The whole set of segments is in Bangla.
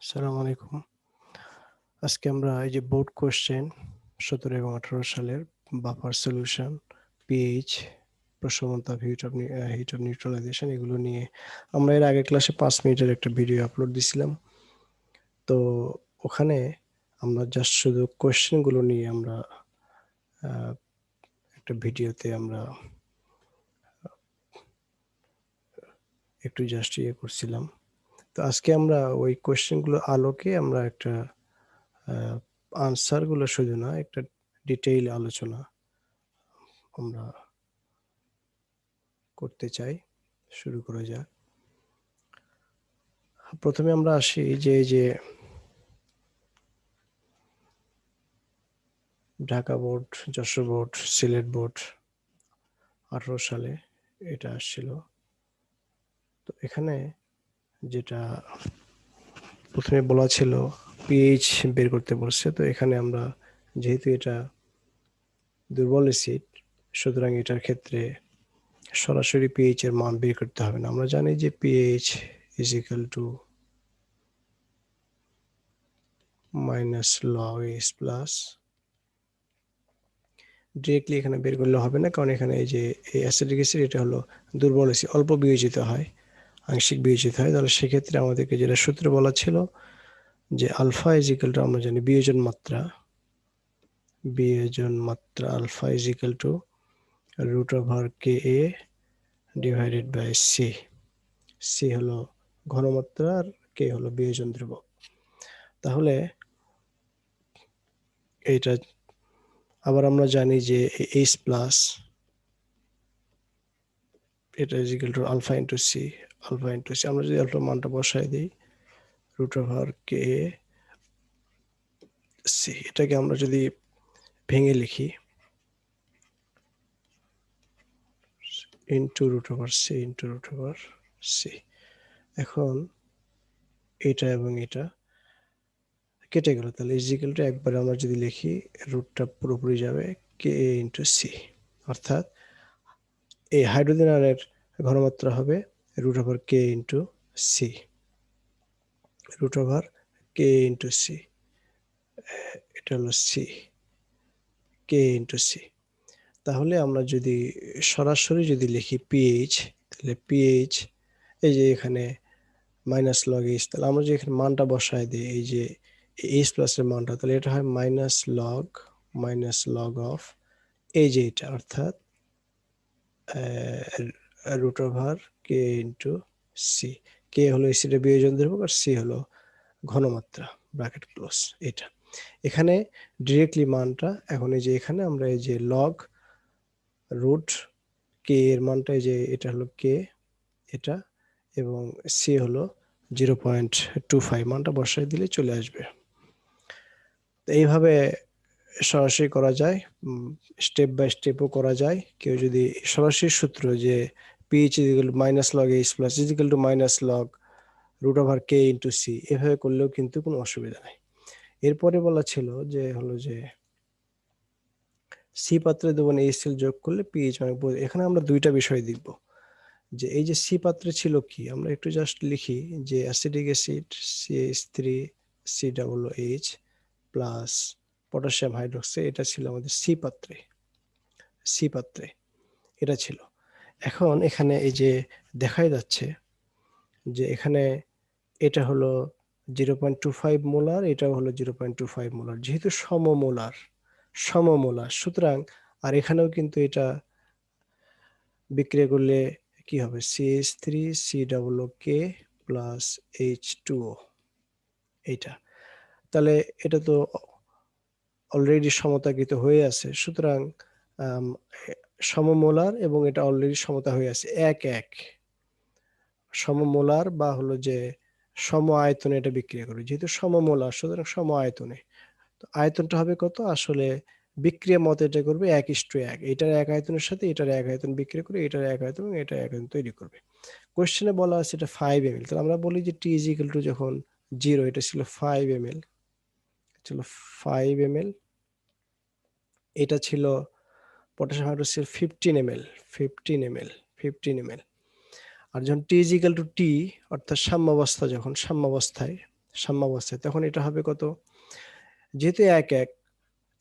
আসসালামু আলাইকুম। আজকে আমরা এই যে বোর্ড কোয়েশ্চেন ১৭ এবং ১৮ সালের বাফার সলিউশন, পিএইচ, প্রশমনতা, হিট অফ নিউট্রালাইজেশন এগুলো নিয়ে আমরা এর আগের ক্লাসে ৫ মিনিটের একটা ভিডিও আপলোড দিছিলাম। তো ওখানে আমরা জাস্ট শুধু কোয়েশ্চেনগুলো নিয়ে আমরা একটা ভিডিওতে আমরা একটু জাস্ট করছিলাম। তো আজকে আমরা ওই কোয়েশ্চেনগুলোর আলোকে আমরা একটা আনসারগুলো শুধু না, একটা ডিটেইল আলোচনা আমরা করতে চাই। শুরু করা যাক। প্রথমে আমরা আসি যে Dhaka board, Jessore board, Sylhet board ১৮ সালে এটা আসছিল। তো এখানে যেটা প্রথমে বলা ছিল পিএইচ বের করতে বলছে। তো এখানে আমরা যেহেতু এটা দুর্বল অ্যাসিড, সুতরাং এটার ক্ষেত্রে সরাসরি পিএইচ এর মান বের করতে হবে না। আমরা জানি যে pH is equal to minus log S plus, directly এখানে বের করলে হবে না, কারণ এখানে এই যে এই অ্যাসিডিক অ্যাসিড এটা হলো দুর্বল অ্যাসিড, অল্প বিয়োজিত হয়, আংশিক বিয়োজিত হয়। তাহলে সেক্ষেত্রে আমাদেরকে যেটা সূত্র বলা ছিল যে আলফা ইজ ইকুয়াল টু, আমরা জানি বিয়োজন মাত্রা alpha is equal to root over K A divided by C. C হলো ঘনমাত্রা আর কে হলো বিয়োজন ধ্রুবক। তাহলে এইটা আবার আমরা জানি যে এইচ প্লাস এটা is equal to alpha into C. আমরা যদি আলফা মানটা বসাই দিই রুট ওভার কে সি, এটাকে আমরা যদি ভেঙে লিখি ইন্টু রুট ওভার সি। এখন এটা এবং এটা কেটে গেল, তাহলে ইজিক্যাল টু একবারে আমরা যদি লিখি রুটটা পুরোপুরি যাবে কে এ ইন্টু সি, অর্থাৎ এই হাইড্রোজেন আয়নের ঘনমাত্রা হবে root over K into C, root over K into C, এটা হলো সি, কে ইন্টু সি। তাহলে আমরা যদি সরাসরি যদি লিখি পিএইচ, তাহলে পিএইচ এই যে এখানে মাইনাস লগ এইচ, তাহলে আমরা যদি এখানে মানটা বসায় দিই এই যে এইচ প্লাসের মানটা, তাহলে এটা হয় মাইনাস লগ অফ এই যে এটা, অর্থাৎ root over K into C. K হলো এসিডের বিয়োজন ধ্রুবক আর সি হলো ঘনমাত্রা, ব্র্যাকেট ক্লোজ। এটা এখানে ডিরেক্টলি মানটা এখন এই যে এখানে আমরা এই যে লগ রুট কে এর মানটা এই যে এটা হলো কে, এটা, এবং সি হলো 0.25, মানটা বসাই দিলে চলে আসবে। তো এইভাবে সরাসরি করা যায়, স্টেপ বাই স্টেপও করা যায়। কেউ যদি সরাসরি সূত্র যে pH is equal to minus log H plus is equal to minus log root over K into C, এভাবে করলেও কিন্তু কোনো অসুবিধা নেই। এরপরে বলা ছিল যে হলো যে সি পাত্রে দেবেন এইচসিএল যোগ করলে পিএইচ মানে, এখানে আমরা দুইটা বিষয় দেখব যে এই যে সি পাত্রে ছিল কি, আমরা একটু জাস্ট লিখি যে acidic acid CH3 COOH plus potassium hydroxide, এটা ছিল আমাদের সি পাত্রে এটা ছিল। এখন এখানে এই যে দেখাই যাচ্ছে যে এখানে এটা হলো 0.25 মোলার, এটাও হলো 0.25 মোলার, যেহেতু সমমোলার, সুতরাং আর এখানেও কিন্তু এটা বিক্রিয়া করলে কি হবে CH3 COOK প্লাস H2O, এইটা, তাহলে এটা তো অলরেডি সমতাকৃত হয়ে আছে, সুতরাং সমমোলার এবং এটা অলরেডি সমতা হয়ে আছে, এক সমমোলার বা হলো যে সম আয়তনে এটা বিক্রিয়া করবে, যেহেতু সমমোলার সুতরাং সম আয়তনে। তো আয়তনটা হবে কত, আসলে বিক্রিয়া মতে এটা করবে 1:1, এটার এক আয়তনের সাথে এটার এক আয়তন বিক্রিয়া করে এটার এক আয়তন এবং এটা এক আয়তন তৈরি করবে। কোশ্চেনে বলা আছে এটা 5 ml, তাহলে আমরা বলি যে টি ইজ ইকুয়াল টু যখন 0, এটা ছিল 5 ml, এটা ছিল পটাশিয়াম হাইড্রোক্সাইড 15 ml। আর যখন টি ইজ ইকুয়াল টু টি, অর্থাৎ সাম্যাবস্থায় সাম্যাবস্থায়, তখন এটা হবে কত, যেহেতু 1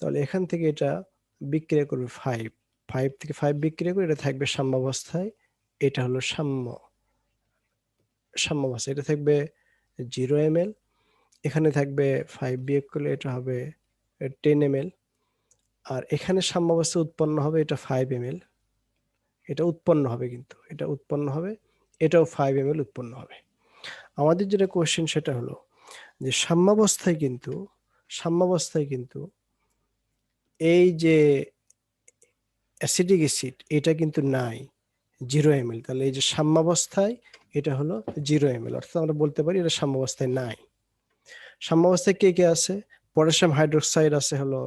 তাহলে এখান থেকে এটা বিক্রিয়া করবে 5 থেকে 5 বিক্রিয়া করে এটা থাকবে সাম্যাবস্থায়। এটা হলো সাম্যাবস্থা, এটা থাকবে 0 ml। এখানে থাকবে 5 বিয়োগ করলে এটা হবে 10 ml। আর এখানে সাম্যাবস্থা উৎপন্ন হবে এটা 5 ml, এটা উৎপন্ন হবে, কিন্তু এটা উৎপন্ন হবে, এটাও 5 ml উৎপন্ন হবে। আমাদের যেটা কোশ্চেন সেটা হলো যে সাম্যাবস্থায় কিন্তু এই যে অ্যাসিটিক অ্যাসিড এটা কিন্তু নাই 0 ml। তাহলে এই যে সাম্যাবস্থায় এটা হলো 0 ml, অর্থাৎ আমরা বলতে পারি এটা সাম্যাবস্থায় নাই। সাম্যাবস্থায় কে কে আছে, পটাশিয়াম হাইড্রোক্সাইড আছে হলো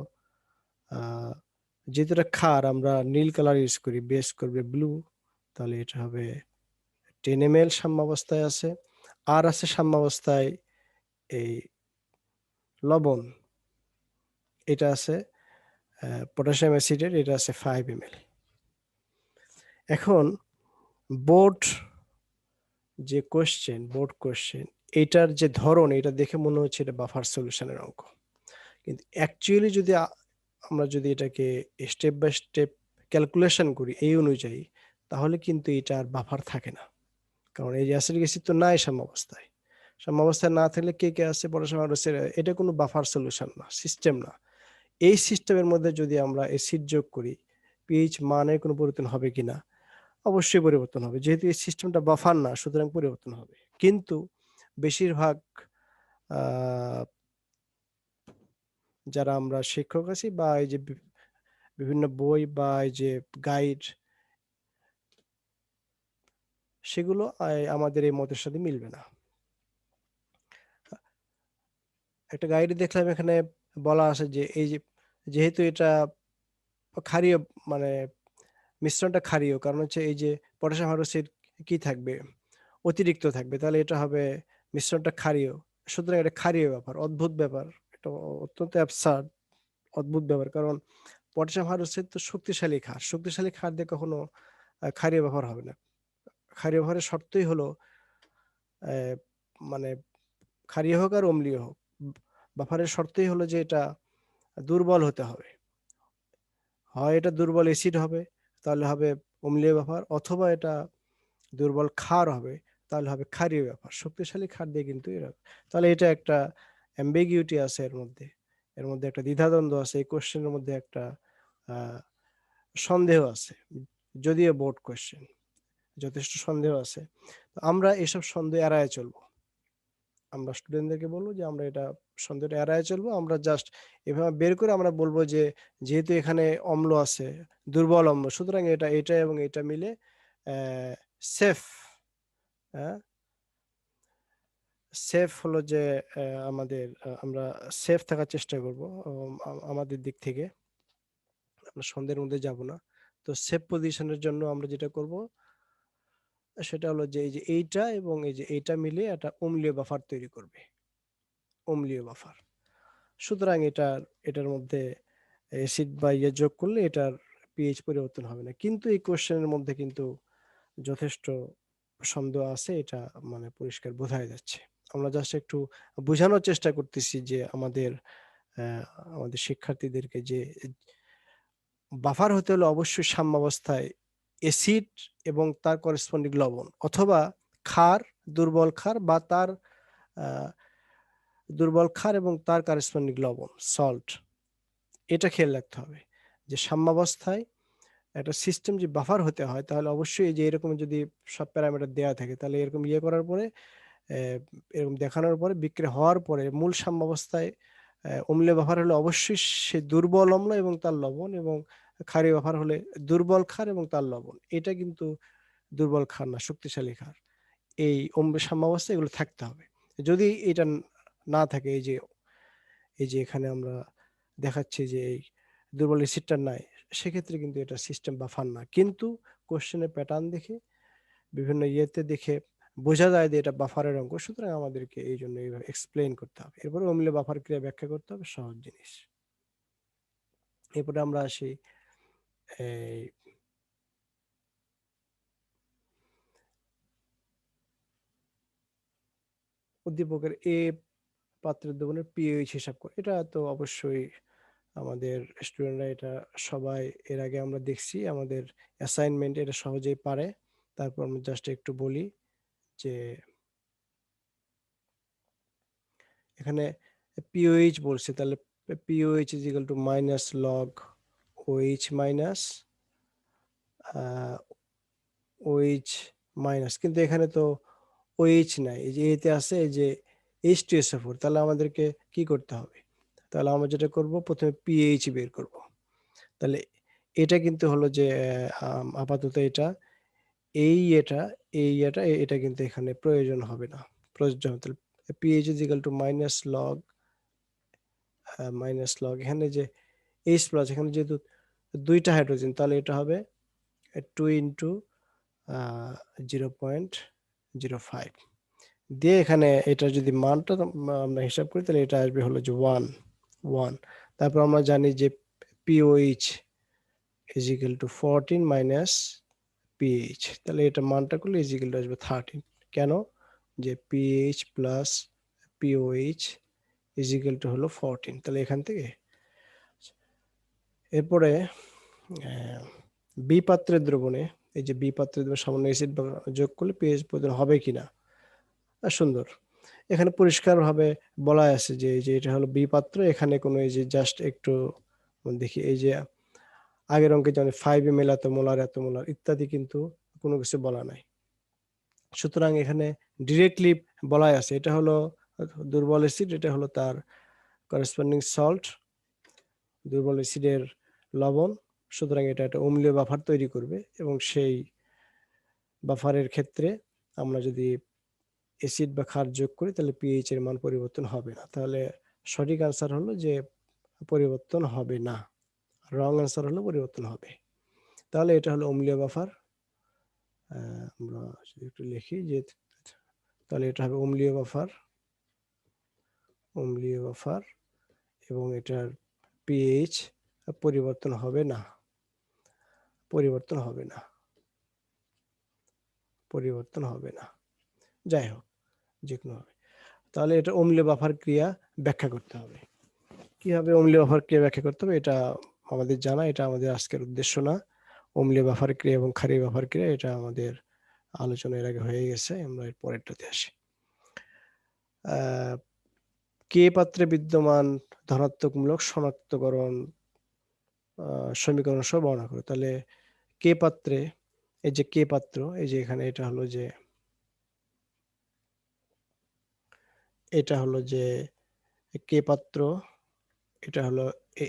যেহেতু এটা ক্ষার, আমরা নীল কালার ইউজ করি, বেস করবে ব্লু, তাহলে এটা হবে 10 ml সাম্যাবস্থায় আছে। আর আছে সাম্যাবস্থায় এই লবণ, এটা আছে পটাশিয়াম অ্যাসিডের, এটা আছে 5 ml। এখন বোর্ড কোশ্চেন এটার যে ধরন, এটা দেখে মনে হচ্ছে এটা বাফার সলিউশনের অঙ্ক, কিন্তু অ্যাকচুয়ালি যদি আমরা যদি এটাকে স্টেপ বাই স্টেপ ক্যালকুলেশন করি এই অনুযায়ী, তাহলে কিন্তু এটা আর বাফার থাকে না। কারণ এই যে অ্যাসিডিক অ্যাসিড তো নাই সাম্যাবস্থায় না থাকলে কে কে আছে, পটাশিয়াম হাইড্রোক্সাইড, এটা কোনো বাফার সলিউশন না, সিস্টেম না। এই সিস্টেমের মধ্যে যদি আমরা অ্যাসিড যোগ করি, পিএইচ মানের কোনো পরিবর্তন হবে কিনা, অবশ্যই পরিবর্তন হবে, যেহেতু এই সিস্টেমটা বাফার না, সুতরাং পরিবর্তন হবে। কিন্তু বেশিরভাগ আহ, যারা আমরা শিক্ষক আছি বা এই যে বিভিন্ন বই বা এই যে গাইড, সেগুলো আমাদের এই মতের সাথে মিলবে না। একটা গাইডে দেখলাম এখানে বলা আছে যে এই যে যেহেতু এটা ক্ষারীয়, মানে মিশ্রণটা ক্ষারীয়, কারণ হচ্ছে এই যে পটাশিয়াম হাইড্রোক্সাইড কি থাকবে, অতিরিক্ত থাকবে, তাহলে এটা হবে মিশ্রণটা ক্ষারীয়, সুতরাং এটা ক্ষারীয় ব্যাপার। অদ্ভুত ব্যাপার, এটা অত্যন্ত অ্যাবসার্ড, অদ্ভুত ব্যাপার। কারণ পটাশিয়াম হাইড্রোক্সাইড তো শক্তিশালী ক্ষার দিয়ে কখনো ক্ষারীয় ব্যবহার হবে না। ক্ষারীয় ব্যবহারের শর্তই হলো আহ, মানে ক্ষারীয় হোক আর অম্লীয় হোক, বাফারের শর্তই হলো যে এটা দুর্বল হতে হবে। হয় এটা দুর্বল অ্যাসিড হবে, তাহলে হবে অম্লীয় ব্যাপার, অথবা এটা দুর্বল ক্ষার হবে, তাহলে হবে ক্ষারীয় ব্যাপার। শক্তিশালী ক্ষার দিয়ে কিন্তু তাহলে এটা একটা অ্যাম্বিগিউটি আছে এর মধ্যে একটা দ্বিধাদ্বন্দ্ব আছে, এই কোশ্চেনের মধ্যে একটা আহ, সন্দেহ আছে, যদিও বোর্ড কোশ্চেন, যথেষ্ট সন্দেহ আছে। তো আমরা এসব সন্দেহ এড়ায় চলবো, আমরা স্টুডেন্টদেরকে বলবো যে আমরা এটা সন্দেহটা এড়ায় চলবো। আমরা জাস্ট এভাবে বের করে আমরা বলবো যে যেহেতু এখানে অম্ল আছে, দুর্বল অম্ল, সুতরাং এটা এবং এটা মিলে সেফ। হ্যাঁ, সেফ হলো যে আমাদের আমরা সেফ থাকার চেষ্টা করব আমাদের দিক থেকে, আমরা সন্দেহের মধ্যে যাব না। তো সেফ পজিশনের জন্য আমরা যেটা করব সেটা হলো যে এই যে এইটা এবং এই যে এইটা মিলে একটা অম্লীয় বাফার তৈরি করবে, অম্লীয় বাফার। সুতরাং এটার মধ্যে অ্যাসিড বা ইয়ে যোগ করলে এটার পিএইচ পরিবর্তন হবে না। কিন্তু এই কোশ্চেনের মধ্যে কিন্তু যথেষ্ট সন্দেহ আছে, এটা মানে পরিষ্কার বোঝাই যাচ্ছে। আমরা জাস্ট একটু বোঝানোর চেষ্টা করতেছি যে আহ, আমাদের শিক্ষার্থীদেরকে যে বাফার হতে হলে অবশ্যই সাম্যাবস্থায় অ্যাসিড এবং তার করেসপন্ডিং লবণ, অথবা ক্ষার, দুর্বল ক্ষার বা তার আহ, দুর্বল ক্ষার এবং তার করেসপন্ডিং লবণ, সল্ট, এটা খেয়াল রাখতে হবে যে সাম্যাবস্থায় একটা সিস্টেম যে বাফার হতে হয়, তাহলে অবশ্যই যে এরকম যদি সব প্যারামিটার দেওয়া থাকে, তাহলে এরকম ইয়ে করার পরে এরকম দেখানোর পরে বিক্রিয়া হওয়ার পরে মূল সাম্যাবস্থায় অম্লীয় বাফার হলে অবশ্যই সে দুর্বল অম্ল এবং তার লবণ, এবং ক্ষারীয় বাফার হলে দুর্বল ক্ষার এবং তার লবণ। এটা কিন্তু দুর্বল ক্ষার না, শক্তিশালী ক্ষার। এই সাম্যাবস্থায় এগুলো থাকতে হবে। যদি এটা না থাকে, এই যে এখানে আমরা দেখাচ্ছি যে এই দুর্বল অ্যাসিডটা নাই, সেক্ষেত্রে কিন্তু এটা সিস্টেম বাফার না। কিন্তু কোশ্চেনের প্যাটার্ন দেখে, বিভিন্ন ইয়েতে দেখে বোঝা যায় যে এটা বাফারের অঙ্ক, সুতরাং আমাদেরকে এই জন্য এইভাবে এক্সপ্লেইন করতে হবে। এরপরে অম্লীয় বাফার ক্রিয়া ব্যাখ্যা করতে হবে, সহজ জিনিস। এরপরে আমরা আসি এই উদ্দীপকের এ পাত্রের দ্রবণের পিএইচ হিসাব করে। এটা তো অবশ্যই আমাদের স্টুডেন্টরা এটা সবাই এর আগে আমরা দেখছি আমাদের অ্যাসাইনমেন্ট, এটা সহজেই পারে। তারপর আমি জাস্ট একটু বলি যে এখানে পিওএইচ বলছে, তাহলে pOH is equal to minus log OH minus OH minus, কিন্তু এখানে তো ওএইচ নাই, এই যে এতে আছে এই যে H2SO4, তাহলে আমাদেরকে কি করতে হবে? তাহলে আমরা যেটা করব, প্রথমে পিএইচ বের করব। তাহলে এটা কিন্তু হলো যে আপাতত এটা এটা কিন্তু এখানে প্রয়োজন হবে না, প্রযোজ্য হবে। তাহলে pH is equal to minus log এখানে যে H প্লাস, এখানে যেহেতু দুইটা হাইড্রোজেন, তাহলে এটা হবে 2 ইন্টু 0.05 দিয়ে এখানে এটা যদি মানটা আমরা হিসাব করি, তাহলে এটা আসবে হলো যে 1। তারপর আমরা জানি যে pOH is equal two 14 minus pH, তাহলে এটা মানটা করলে ইজ ইকুয়াল টু আসবে 13। কেন? যে pH plus pOH is equal two হলো 14, তাহলে এখান থেকে। এরপরে বি পাত্রের দ্রবণে, এই যে বি পাত্রের দ্রবণে সামান্য অ্যাসিড যোগ করলে পিএইচ পরিবর্তন হবে কিনা। সুন্দর, এখানে পরিষ্কারভাবে বলা আছে যে এই যে এটা হলো বি পাত্র, এখানে কোনো এই যে জাস্ট একটু দেখি, এই যে আগের অঙ্কে যেমন 5 ml এত মোলার ইত্যাদি কিন্তু কোনো কিছু বলা নাই। সুতরাং এখানে ডিরেক্টলি বলাই আছে এটা হলো দুর্বল অ্যাসিড, এটা হলো তার করেসপন্ডিং সল্ট, দুর্বল অ্যাসিডের লবণ। সুতরাং এটা একটা অম্লীয় বাফার তৈরি করবে, এবং সেই বাফারের ক্ষেত্রে আমরা যদি অ্যাসিড বা ক্ষার যোগ করি, তাহলে পিএইচ এর মান পরিবর্তন হবে না। তাহলে সঠিক আনসার হলো যে পরিবর্তন হবে না, রং আনসার হলো পরিবর্তন হবে। তাহলে এটা হলো অম্লীয় বাফার। আমরা একটু লিখি যে তাহলে এটা হবে অম্লীয় বাফার এবং এটার পিএইচ পরিবর্তন হবে না। যাই হোক, যে কোনো হবে। তাহলে এটা অম্লীয় বাফার ক্রিয়া ব্যাখ্যা করতে হবে। কিভাবে অম্লীয় বাফার ক্রিয়া ব্যাখ্যা করতে হবে এটা আমাদের জানা, এটা আমাদের আজকের উদ্দেশ্য না। অম্লীয় বাফার ক্রিয়া এবং ক্ষারীয় বাফার ক্রিয়া এটা আমাদের আলোচনার আগে হয়ে গেছে, আমরা এর পরেরটাতে আসি। কে পাত্রে বিদ্যমান ধনাত্মকমূলক শনাক্তকরণ সমীকরণ সহ বর্ণনা করো। তাহলে কে পাত্রে, এই যে কে পাত্র, এই যে এখানে এটা হলো যে কে পাত্র, এটা হলো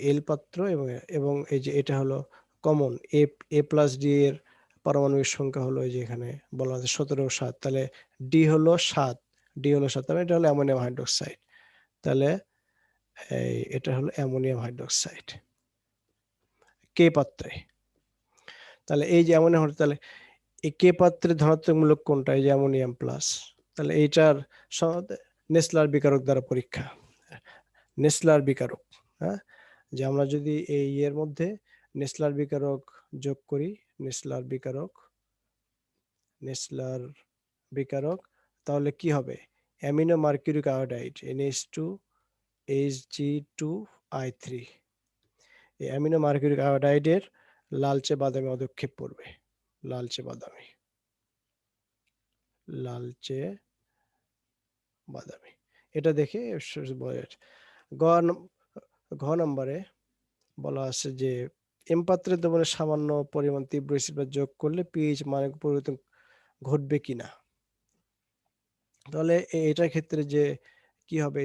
এল পাত্র, এবং এই যে এটা হলো কমন এ প্লাস ডি এর পারমাণবিক সংখ্যা হলো এই যে এখানে বলা আছে 17 ও 7, তাহলে ডি হলো 7, তাহলে এটা হলো অ্যামোনিয়াম হাইড্রোক্সাইড। তাহলে এটা হলো অ্যামোনিয়াম হাইড্রোক্সাইড কে পাত্রে। তাহলে এই যে অ্যামোনিয়াম, তাহলে এই কে পাত্রের ধনাত্মকমূলক কোনটা? এই যে অ্যামোনিয়াম প্লাস। তাহলে এইটার নেসলার বিকারক দ্বারা পরীক্ষা, নেসলার বিকারক। হ্যাঁ, যে আমরা যদি এই এর মধ্যে নেসলার বিকারক যোগ করি, নেসলার বিকারক, তাহলে কি হবে? অ্যামিনো মার্কিউরিক আয়োডাইড NH2HG2I3, এই অ্যামিনো মার্কিউরিক আয়োডাইডের লালচে বাদামি অধক্ষেপ পড়বে, লালচে বাদামি। এটা দেখে ঘ নম্বরে বলা আছে যে এম পাত্রের দ্রবণে সামান্য পরিমাণ তীব্র অ্যাসিড যোগ করলে পিএইচ মানে পরিবর্তন ঘটবে কিনা। তাহলে এটার ক্ষেত্রে যে কি হবে,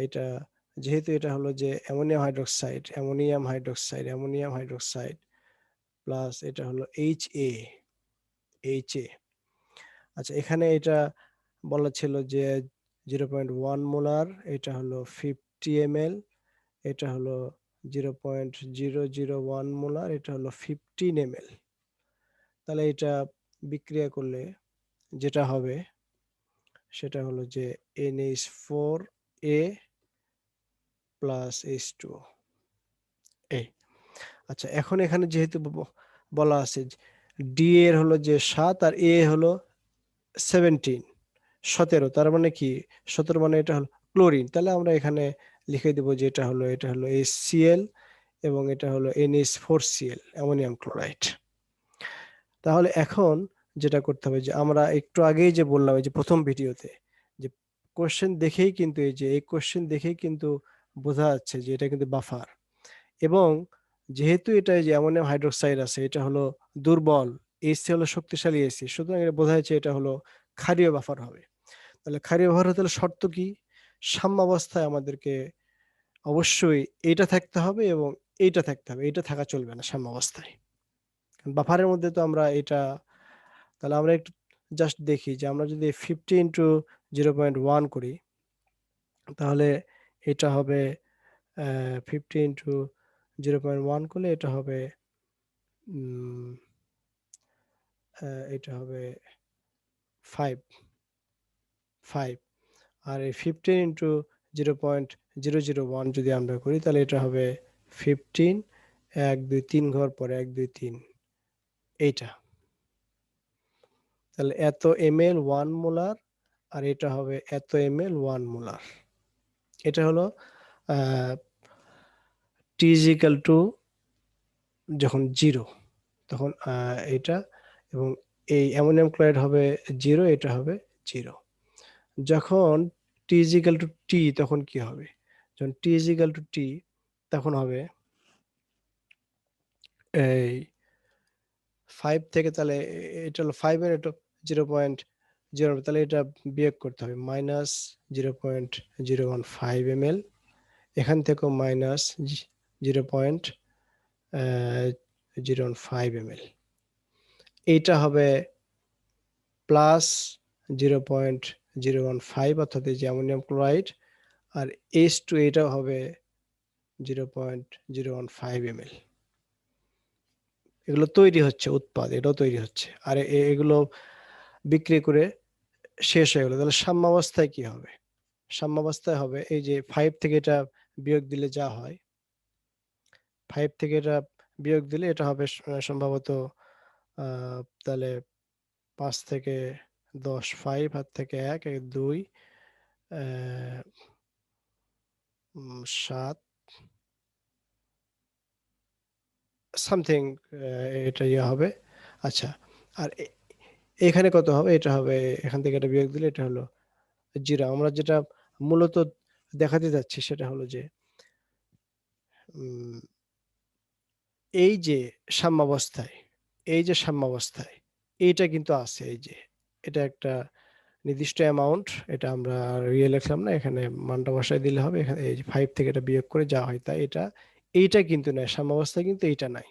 এটা যেহেতু এটা হলো যে অ্যামোনিয়াম হাইড্রোক্সাইড প্লাস এটা হলো এইচএ। আচ্ছা, এখানে এটা বলা ছিল যে 0.1 মোলার, এটা হলো 50 ml, এটা হলো 0.001 মোলার, এটা হলো 15 ml। তাহলে এটা বিক্রিয়া করলে যেটা হবে সেটা হলো যে NH4A প্লাস H2O। আচ্ছা, এখন এখানে যেহেতু বলা আছে ডি এর হলো যে 7 আর এ হলো 17, তার মানে কি 17, মানে এটা হলো ক্লোরিন, তাহলে আমরা এখানে লিখে দেব যে এটা হলো HCl এবং এটা হলো NH4Cl, অ্যামোনিয়াম ক্লোরাইড। তাহলে এখন যেটা করতে হবে যে আমরা একটু আগেই যে বললাম এই যে প্রথম ভিডিওতে যে কোশ্চেন দেখেই কিন্তু এই কোশ্চেন দেখেই কিন্তু বোঝা যাচ্ছে যে এটা কিন্তু বাফার, এবং যেহেতু এটা যে অ্যামোনিয়াম হাইড্রোক্সাইড আছে এটা হলো দুর্বল, এসি হলো শক্তিশালী এসি, সুতরাং এটা বোঝা যাচ্ছে এটা হলো ক্ষারীয় বাফার হবে। তাহলে ক্ষারীয় বাফার হতে হলে শর্ত কি? সাম্যাবস্থায় আমাদেরকে অবশ্যই এইটা থাকতে হবে এবং এইটা থাকতে হবে, এইটা থাকা চলবে না সাম্যাবস্থায়। বাফারের মধ্যে তো আমরা এটা, তাহলে আমরা একটু জাস্ট দেখি যে আমরা যদি 50 ইন্টু 0.1 করি তাহলে এটা হবে 50 ইন্টু 0.1 করলে এটা হবে এটা হবে 5, আর এই 15 ইন্টু 0.001 যদি আমরা করি তাহলে এটা হবে 15, 1 2 3 ঘর পরে 1 2 3, এইটা। তাহলে এত ml 1 মোলার আর এটা হবে এত ml 1 মোলার। এটা হলো t is equal to যখন 0 তখন এটা, এবং এই অ্যামোনিয়াম ক্লোরাইড হবে 0, এটা হবে 0। যখন t is equal to t তখন কি হবে? যখন t is equal to t তখন হবে এই 5 থেকে, তাহলে এটা হলো 5 এর এটা 0.0, তাহলে এটা বিয়োগ করতে হবে -0.015 ml, এখান থেকেও -0.015 ml, এইটা হবে +0.015 অর্থাৎ এই যে অ্যামোনিয়াম ক্লোরাইড, আর H2 এটাও হবে 0.015 ml। এগুলো তৈরি হচ্ছে, উৎপাদ এটাও তৈরি হচ্ছে, আর এগুলো বিক্রি করে শেষ হয়ে গেলো। তাহলে সাম্যাবস্থায় কি হবে? সাম্যাবস্থায় হবে এই যে 5 থেকে এটা বিয়োগ দিলে যা হয়, 5 থেকে এটা বিয়োগ দিলে এটা হবে সম্ভবত তাহলে 5 থেকে 10, 5 হাত থেকে 1, 2, 7 সামথিং, এটা ইয়ে হবে। আচ্ছা, আর এখানে কত হবে? এটা হবে এখান থেকে এটা বিয়োগ দিলে এটা হলো 0। আমরা যেটা মূলত দেখাতে যাচ্ছি সেটা হলো যে উম, এই যে সাম্যাবস্থায়, এইটা কিন্তু আছে, এই যে এটা একটা নির্দিষ্ট অ্যামাউন্ট, এটা আমরা রিয়েল লিখলাম না, এখানে মানটা বসায় দিলে হবে। এখানে এই যে 5 থেকে এটা বিয়োগ করে যা হয় তাই, এইটা কিন্তু নাই সাম্যাবস্থায়, কিন্তু এইটা নাই।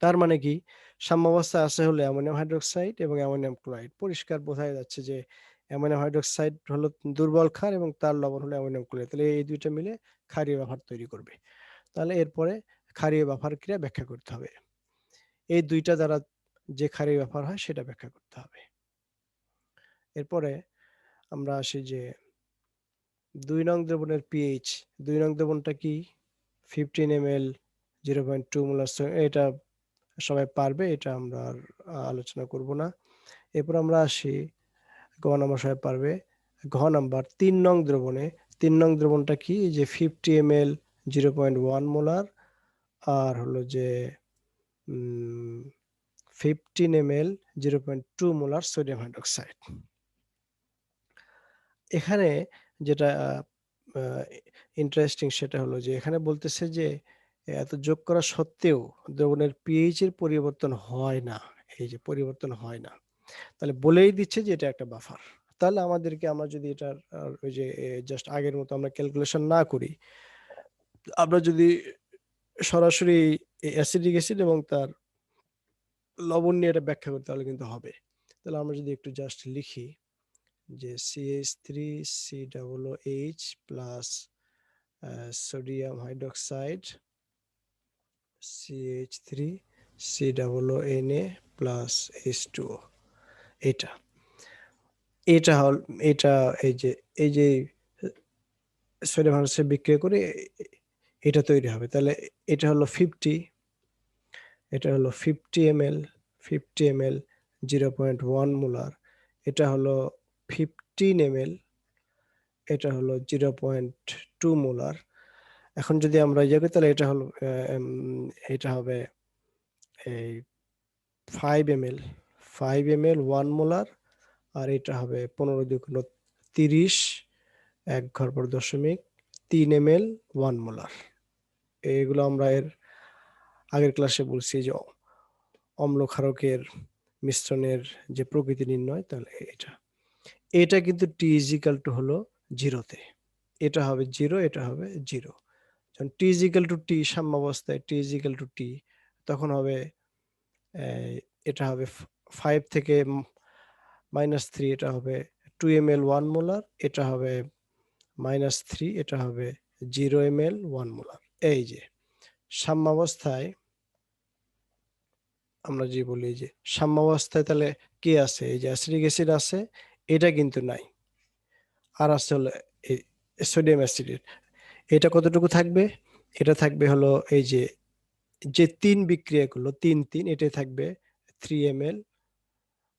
তার মানে কি? সাম্যাবস্থা আছে হলো অ্যামোনিয়াম হাইড্রোক্সাইড এবং অ্যামোনিয়াম ক্লোরাইড। পরিষ্কার বোঝা যাচ্ছে যে অ্যামোনিয়াম হাইড্রোক্সাইড হলো দুর্বল ক্ষার এবং তার লবণ হলো অ্যামোনিয়াম ক্লোরাইড, তাহলে এই দুইটা মিলে ক্ষারীয় বাফার তৈরি করবে। তাহলে এরপরে ক্ষারীয় বাফার ক্রিয়া ব্যাখ্যা করতে হবে, এই দুইটা দ্বারা যে ক্ষারীয় বাফার হয় সেটা ব্যাখ্যা করতে হবে। এরপরে আমরা আসি যে 2 নং দ্রবণের পিএইচ। 2 নং দ্রবণটা কি? 15 ml 0.2 মোলার, এটা সবাই পারবে, এটা আমরা আর আলোচনা করব না। এরপর আমরা আসি গ নাম্বার, সবাই পারবে। ঘ নাম্বার 3 নং দ্রবণে, 3 নং দ্রবণটা কি? যে 50 ml 0.1 মোলার আর হলো যে 15 ml 0.2 মোলার সোডিয়াম হাইড্রোক্সাইড। এখানে যেটা ইন্টারেস্টিং সেটা হলো যে এখানে বলতেছে যে এত যোগ করা সত্ত্বেও দ্রবণের পিএইচ এর পরিবর্তন হয় না, এই যে পরিবর্তন হয় না, তাহলে বলেই দিচ্ছে যে এটা একটা বাফার। তাহলে আমাদেরকে, আমরা যদি এটার ওই যে জাস্ট আগের মতো আমরা ক্যালকুলেশন না করি, আমরা যদি সরাসরি অ্যাসিডিক অ্যাসিড এবং তার লবণ নিয়ে এটা ব্যাখ্যা করি তাহলে কিন্তু হবে। তাহলে আমরা যদি একটু জাস্ট লিখি যে CH3COOH plus sodium hydroxide CH3COONA plus H2O, এটা এটা হল, এটা এই যে সোডিয়াম হাইড্রোক্সাইড বিক্রিয়া করে এটা তৈরি হবে। তাহলে এটা হলো 50, এটা হলো 50 ml, 50 ml 0.1 মোলার, এটা হলো 15 ml, এটা হলো 0.2 মোলার। এখন যদি আমরা ইয়ে করি তাহলে এটা হলো এটা হবে এই 5 ml 1 মোলার, আর এটা হবে 15 দুগুণ 30, 1 ঘর পর দশমিক 3 ml 1 মোলার। এগুলো আমরা এর আগের ক্লাসে বলছি যে অম্ল ক্ষারকের মিশ্রণের যে প্রকৃতি নির্ণয়, তাহলে এটা কিন্তু টি ইজ ইকাল টু হলো 0-তে, এটা হবে 0, এটা হবে 0। যখন T is equal to T, সাম্যাবস্থায় T is equal to T, তখন হবে এটা হবে 5 থেকে -3, এটা হবে 2 ml 1 মোলার, এটা হবে -3, এটা হবে 0 ml 1 মোলার। এই যে সাম্যাবস্থায় আমরা যে বলি যে সাম্যাবস্থায় তাহলে কি আছে, এই যে অ্যাসিটিক অ্যাসিড আছে, এটা কিন্তু নাই, আর আছে হলো সোডিয়াম অ্যাসিডেট। এটা কতটুকু থাকবে, এটা থাকবে হলো এই যে যে 3 বিক্রিয়া করলো 3 3, এটাই থাকবে 3 ml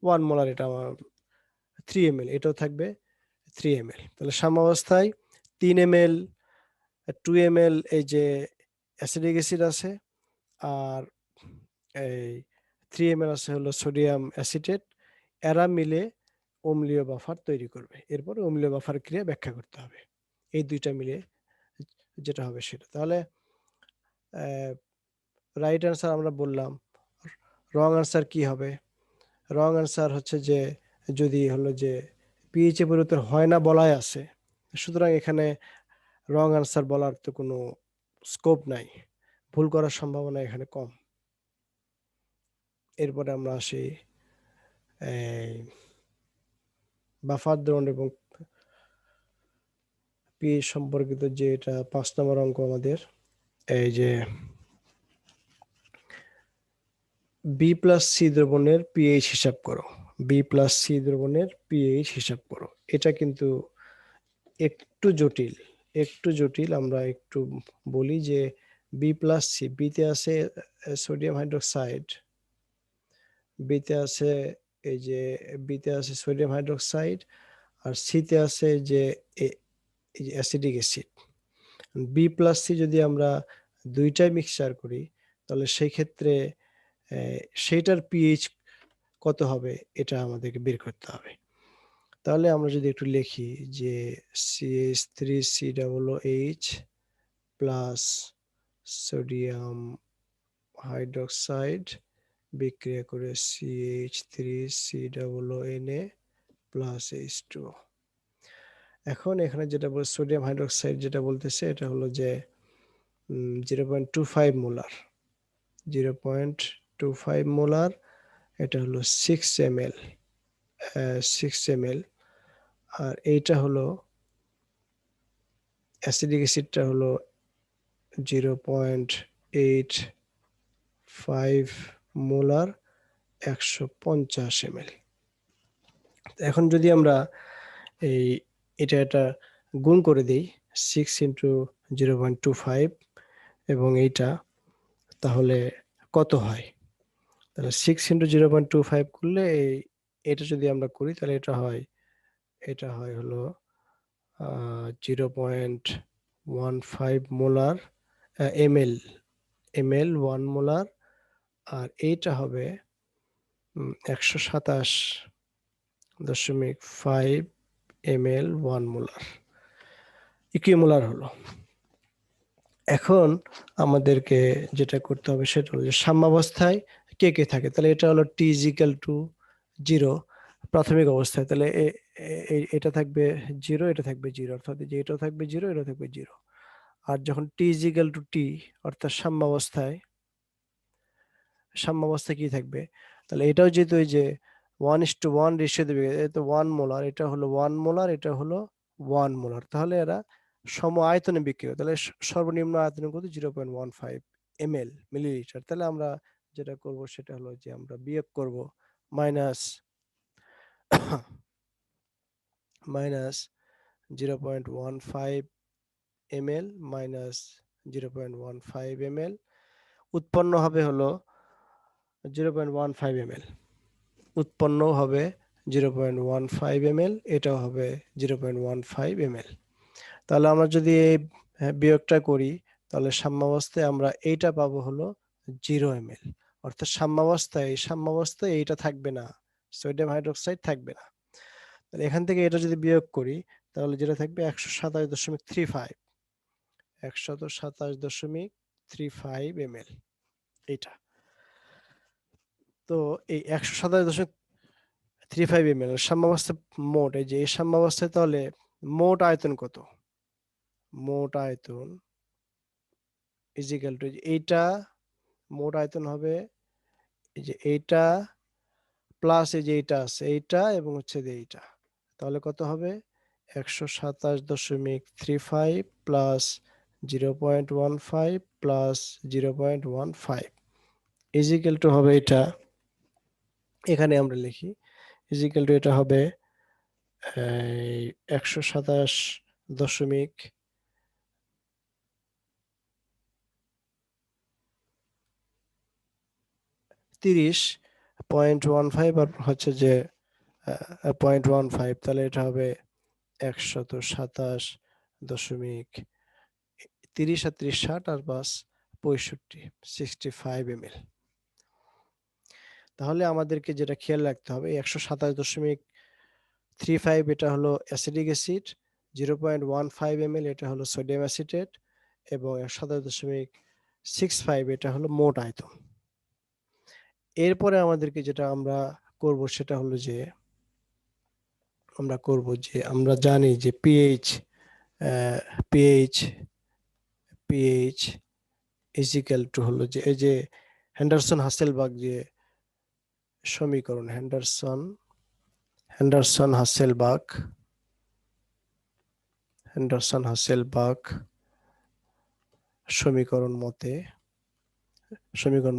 1 মোলার, এটা আমার 3 ml, এটাও থাকবে 3 ml। তাহলে সাম্যাবস্থায় 3 ml 2 ml এই যে অ্যাসিটিক অ্যাসিড আছে, আর এই 3 ml আছে হলো সোডিয়াম অ্যাসিটেট, এরা মিলে অম্লীয় বাফার তৈরি করবে। এরপর অম্লীয় বাফার ক্রিয়া ব্যাখ্যা করতে হবে, এই দুইটা মিলে যেটা হবে সেটা। তাহলে রাইট অ্যান্সার আমরা বললাম। রং অ্যান্সার কি হবে? রং অ্যান্সার হচ্ছে যে যদি হলো যে পিএইচ এ পরিবর্তন হয় না বলাই আছে, সুতরাং এখানে রং অ্যান্সার বলার তো কোনো স্কোপ নাই, ভুল করার সম্ভাবনা এখানে কম। এরপরে আমরা আসি বাফার দ্রবণ এবং পিএইচ সম্পর্কিত, যে এটা 5 নম্বর অঙ্ক আমাদের। এই যে বি প্লাস সি দ্রবণের পিএইচ হিসাব করো, বি প্লাস সি দ্রবণের পিএইচ হিসাব করো। এটা কিন্তু একটু জটিল, একটু জটিল। আমরা একটু বলি যে বি প্লাস সি, বিতে আছে সোডিয়াম হাইড্রোক্সাইড, বিতে আছে এই যে বিতে আছে সোডিয়াম হাইড্রোক্সাইড, আর সিতে আছে যে acidic acid. B plus C যদি আমরা দুইটাই মিক্সচার করি, তাহলে সেই ক্ষেত্রে সেইটার পিএইচ কত হবে এটা আমাদেরকে বের করতে হবে। তাহলে আমরা যদি একটু লিখি যে CH3COOH প্লাস সোডিয়াম হাইড্রোক্সাইড বিক্রিয়া করে CH3COONA প্লাস H2O। এখন এখানে যেটা বলে সোডিয়াম হাইড্রোক্সাইড যেটা বলতেছে, এটা হলো যে 0.25 মোলার, 0.25 মোলার, এটা হলো 6 ml, 6 ml। আর এইটা হলো অ্যাসিডিক অ্যাসিডটা হলো 0.85 মোলার, 150 ml। এখন যদি আমরা এটা গুণ করে দিই 6 ইন্টু 0.25 এবং এইটা, তাহলে কত হয়? তাহলে 6 ইন্টু 0.25 করলে এটা যদি আমরা করি তাহলে এটা হয় হলো 0.15 মোলার ml 1 মোলার, আর এইটা হবে 127.5 ml 1 মোলার, ইকুইমোলার হলো। এখন আমাদেরকে যেটা করতে হবে সেটা হলো যে সাম্যাবস্থায় কে কে থাকে। তাহলে এটা হলো টি ইজ ইকুয়াল টু 0 প্রাথমিক অবস্থায়, তাহলে এটা থাকবে 0, এটা থাকবে 0, অর্থাৎ যে এটাও থাকবে 0, এটাও থাকবে 0। আর যখন টি ইজ ইকুয়াল টু টি, অর্থাৎ সাম্যাবস্থায় কি থাকবে, তাহলে এটাও যেহেতু ওই যে 1:1 রেশিও দেবে, তো 1 মোলার, এটা হলো 1 মোলার, এটা হলো 1 মোলার, তাহলে এরা সম আয়তনে বিক্রিয়া, তাহলে সর্বনিম্ন আয়তন কত 0.15 ml মিলিলিটার। তাহলে আমরা যেটা করব সেটা হলো যে আমরা বিয়োগ করব মাইনাস 0.15 ml মাইনাস 0.15 ml, উৎপন্ন হবে হলো 0.15 ml, উৎপন্ন হবে 0.15 ml, এটাও হবে 0.15 ml। তাহলে আমরা যদি এই বিয়োগটা করি তাহলে সাম্যাবস্থায় আমরা এইটা পাবো হলো 0 ml, অর্থাৎ সাম্যাবস্থায় এইটা থাকবে না, সোডিয়াম হাইড্রোক্সাইড থাকবে না। তাহলে এখান থেকে এটা যদি বিয়োগ করি তাহলে যেটা থাকবে 127.35, 127.35 ml এইটা। তো এই 127.35 ml সাম্যাবস্থা মোট, এই যে এই সাম্যাবস্থায় তাহলে মোট আয়তন কত? মোট আয়তন ইজিক্যাল টু এইটা, মোট আয়তন হবে এই যে এইটা প্লাস এই যে এইটা আছে এইটা এবং হচ্ছে যে এইটা, তাহলে কত হবে 127.35 প্লাস 0.15 প্লাস 0.15 ইজিক্যাল টু হবে এটা, এখানে আমরা লিখি ইজিক্যাল টু এটা হবে 127 30.15 আর হচ্ছে যে 0.15, তাহলে এটা হবে 127.30 আর 30 60 আর 5 65, 65 ml। তাহলে আমাদেরকে যেটা খেয়াল রাখতে হবে 127.35 এটা হলো অ্যাসিডিক অ্যাসিড, 0.15 ml এটা হলো সোডিয়াম অ্যাসিটেট এবং 127.65 এটা হলো মোট আয়তন। এরপরে আমাদেরকে যেটা আমরা করব সেটা হলো যে আমরা জানি যে pH pH pH is equal to হলো যে এই যে হেন্ডারসন হাসেলবাগ যে সমীকরণ, হেন্ডারসন হাসেলবাগ সমীকরণ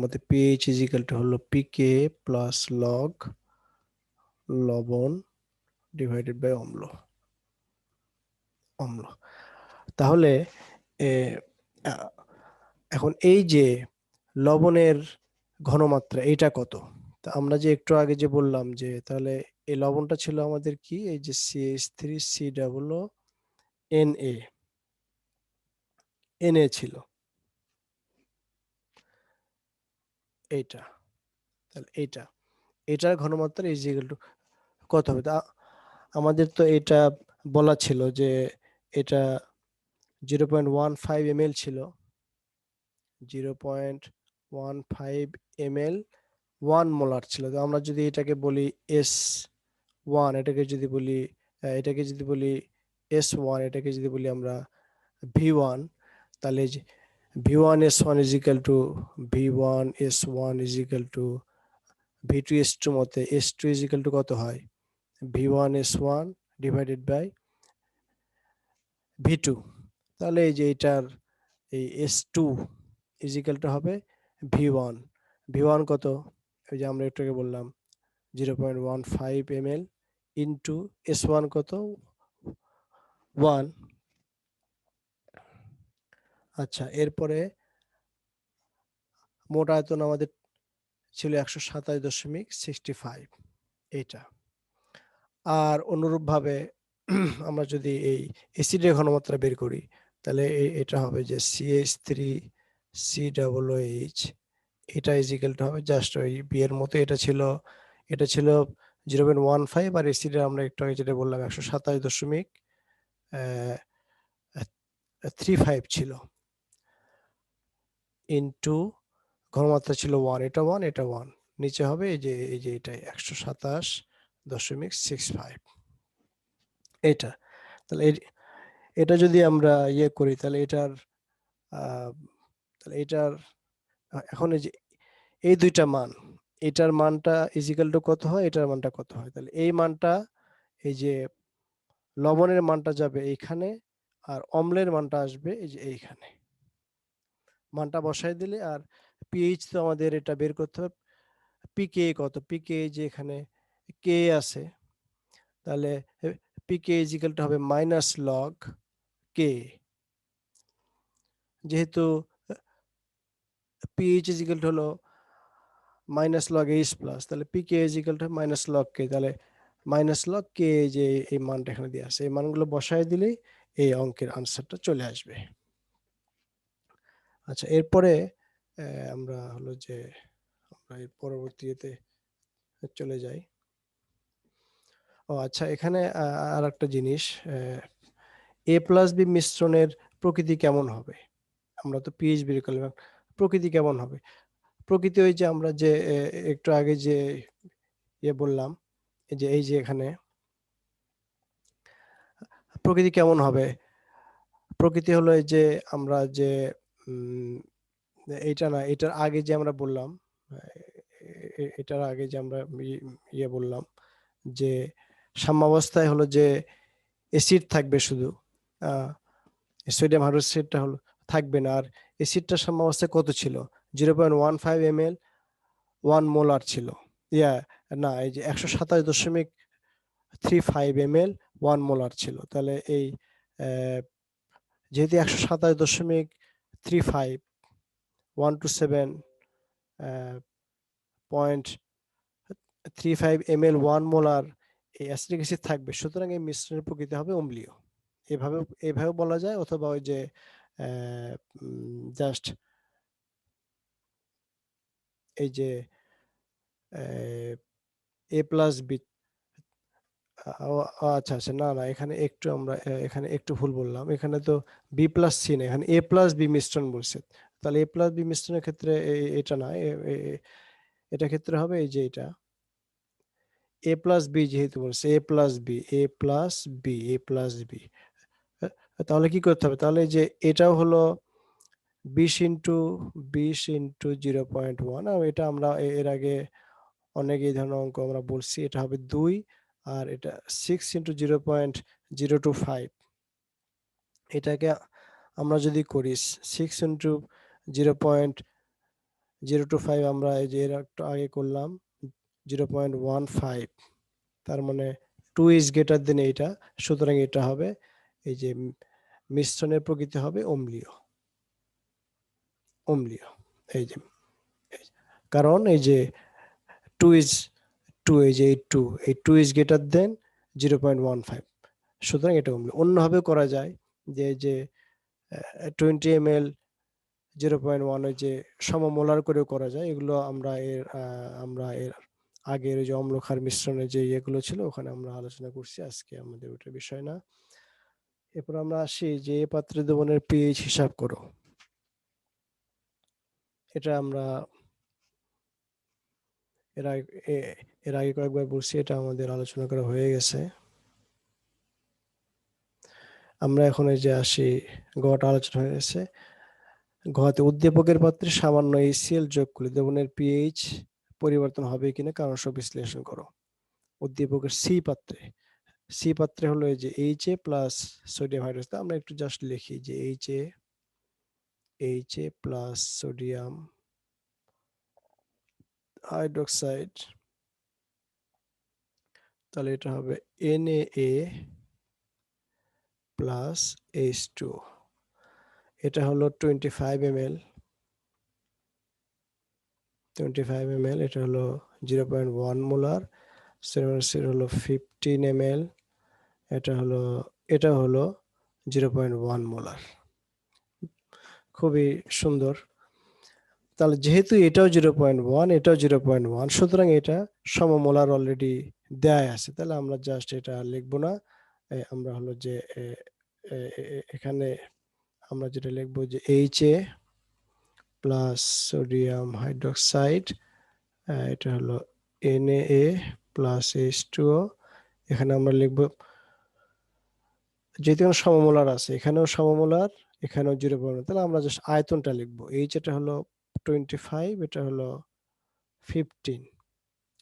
মতে পিএইচ ইজিক্যাল টু হলো পিকে প্লাস লগ লবণ ডিভাইডেড বাই অম্ল। তাহলে এখন এই যে লবণের ঘনমাত্রা এইটা কত? তা আমরা যে একটু আগে যে বললাম যে তাহলে এই লবণটা ছিল আমাদের কি, এই যে CH3COO ছিল এইটা, তাহলে এটার ঘনমাত্রা ইজ ইকুয়াল টু কত হবে? তা আমাদের তো এটা বলা ছিল যে এটা 0.15 ml ছিল, 0.15 ml 1 মোলার ছিল। তো আমরা যদি এটাকে বলি S1, এটাকে যদি বলি S1, এটাকে যদি বলি আমরা V1, তাহলে V1S1 is equal to V1S1 is equal to V2S2 মতে S2 is equal to কত হয়? V1S1 divided by V2। তাহলে এই যে এটার এই S2 is equal to হবে V1। V1 কত? এই যে আমরা একটু আগে বললাম 0.15 ml ইন্টু S1 কত? 1। আচ্ছা, এরপরে মোট আয়তন আমাদের ছিল 127.65 এইটা। আর অনুরূপভাবে আমরা যদি এই অ্যাসিডের ঘনমাত্রা বের করি তাহলে এটা হবে যে CH3COOH, এটা ইজিক্যাল টু হবে জাস্ট ওই বি এর মতো, এটা ছিল 0.15 আর অ্যাসিডের আমরা একটু আগে যেটা বললাম 127.35 ছিল ইন্টু ঘনমাত্রা ছিল 1, এটা 1 এটা 1, নিচে হবে এই যে এটাই 127.65 এটা। তাহলে এটা যদি আমরা ইয়ে করি তাহলে এটার এখন এই যে এই দুইটা মান, এটার মানটা ইজিক্যাল টু কত হয়, এটার মানটা কত হয়? তাহলে এই মানটা, এই যে লবণের মানটা যাবে এইখানে আর অম্লের মানটা আসবে এই যে এইখানে, মানটা বসাই দিলে আর পিএইচ তো আমাদের এটা বের করতে হবে, পিকে কত, পিকে যে এখানে কে আছে, তাহলে পিকে ইজিক্যাল টু হবে মাইনাস লগ কে, যেহেতু পিএইচ ইজিক্যাল টু হলো মাইনাস লগ এইচ প্লাস, তাহলে পিকে ইজিক্যাল টু মাইনাস লগ কে, তাহলে মাইনাস লগ কে, যে এই মানটা এখানে দিয়ে আছে, এই মানগুলো বসায় দিলেই এই অঙ্কের আনসারটা চলে আসবে। আচ্ছা, এরপরে আমরা হলো যে আমরা এর পরবর্তীতে চলে যাই। ও আচ্ছা, এখানে আর একটা জিনিস, এ প্লাস বি মিশ্রণের প্রকৃতি কেমন হবে? আমরা তো পিএইচ বের করলাম, প্রকৃতি কেমন হবে? প্রকৃতি ওই যে আমরা যে একটু আগে যে বললাম, এই যে এখানে প্রকৃতি কেমন হবে, প্রকৃতি হলো এই যে আমরা যে এইটা না, এটার আগে যে আমরা বললাম, এটার আগে যে আমরা বললাম যে সাম্যাবস্থায় হলো যে অ্যাসিড থাকবে শুধু, সোডিয়াম হাইড্রোক্সাইডটা হলো থাকবে না। আর অ্যাসিডটার সাম্যাবস্থায় কত ছিল? 0.15 ml 1 মোলার ছিল। ইয়া না, এই যে 127.35 ml 1 মোলার ছিল। তাহলে এই যেহেতু 127.35 127 0.35 ml 1 মোলার এই অ্যাসিটিক অ্যাসিড থাকবে, সুতরাং এই মিশ্রণের প্রকৃতি হবে অম্লীয়। এভাবে বলা যায়, অথবা ওই যে জাস্ট এই যে এ প্লাস বি, আচ্ছা আচ্ছা, না না, এখানে একটু আমরা এখানে একটু ভুল বললাম, এখানে তো বি প্লাস সি না, এখানে এ প্লাস বি মিশ্রণ বলছে। তাহলে এ প্লাস বি মিশ্রণের ক্ষেত্রে এটা না, এটা ক্ষেত্রে হবে এই যে এটা এ প্লাস বি, যেহেতু বলছে এ প্লাস বি, এ প্লাস বি, এ প্লাস বি। তাহলে কি করতে হবে? তাহলে যে এটাও হলো 20 × 20 × 0.1, আর এটা আমরা এর আগে অনেক এই ধরনের অঙ্ক আমরা বলছি, এটা হবে 2, আর এটা 6 × 0.025। এটাকে আমরা যদি করি 6 × 0.025, আমরা এই যে এর একটু আগে করলাম 0.15, তার মানে 2 এইটা, সুতরাং এটা হবে এই যে মিশ্রণের প্রকৃতি হবে অম্লীয়। অম্লীয় এই যে, কারণ এই যে 2 ইজ 2, এই যে 2 0.15, সুতরাং এটা অম্লীয়। অন্যভাবে করা যায় যে 20 ml 0.1, ওই যে সমমোলার করেও করা যায়। এগুলো আমরা এর আগের যে অম্লক্ষার মিশ্রণে যে ইয়েগুলো ছিল ওখানে আমরা আলোচনা করছি, আজকে আমাদের ওটা বিষয় না। এরপর আমরা আসি যে এ পাত্রে দ্রবণের পিএইচ হিসাব করো। এটা আমরা এর আগে কয়েকবার বলছি, এটা আমাদের আলোচনা করা হয়ে গেছে। আমরা এখন এই যে আসি, গটা আলোচনা হয়ে গেছে। ঘতে উদ্দীপকের পাত্রে সামান্য HCl যোগ করলে দ্রবণের পিএইচ পরিবর্তন হবে কিনা কারণ সব বিশ্লেষণ করো। উদ্দীপকের সি পাত্রে হলো এই যে HA প্লাস সোডিয়াম হাইড্রোক্সাইড। আমরা একটু জাস্ট লিখি যে HA প্লাস সোডিয়াম হাইড্রোক্সাইড, তাহলে এটা হবে NaA প্লাস H2O। এটা হলো 25 ml, এটা হলো 0.1 মোলার। সেরামিক হলো 15 ml, এটা হলো 0.1 মোলার। খুবই সুন্দর। তাহলে যেহেতু এটাও 0.1, এটাও 0.1, সুতরাং এটা সমমোলার অলরেডি দেয়া আছে। তাহলে আমরা জাস্ট এটা লিখবো না, আমরা হলো যে এখানে আমরা যেটা লিখবো যে HA প্লাস সোডিয়াম হাইড্রোক্সাইড, এটা হলো NaA প্লাস H2O। এখানে আমরা লিখবো, যেহেতু সমমোলার আছে, এখানেও সমমোলার, এখানেও 0.1, তাহলে আমরা জাস্ট আয়তনটা লিখবো। এটা হলো 25, এটা হলো 15।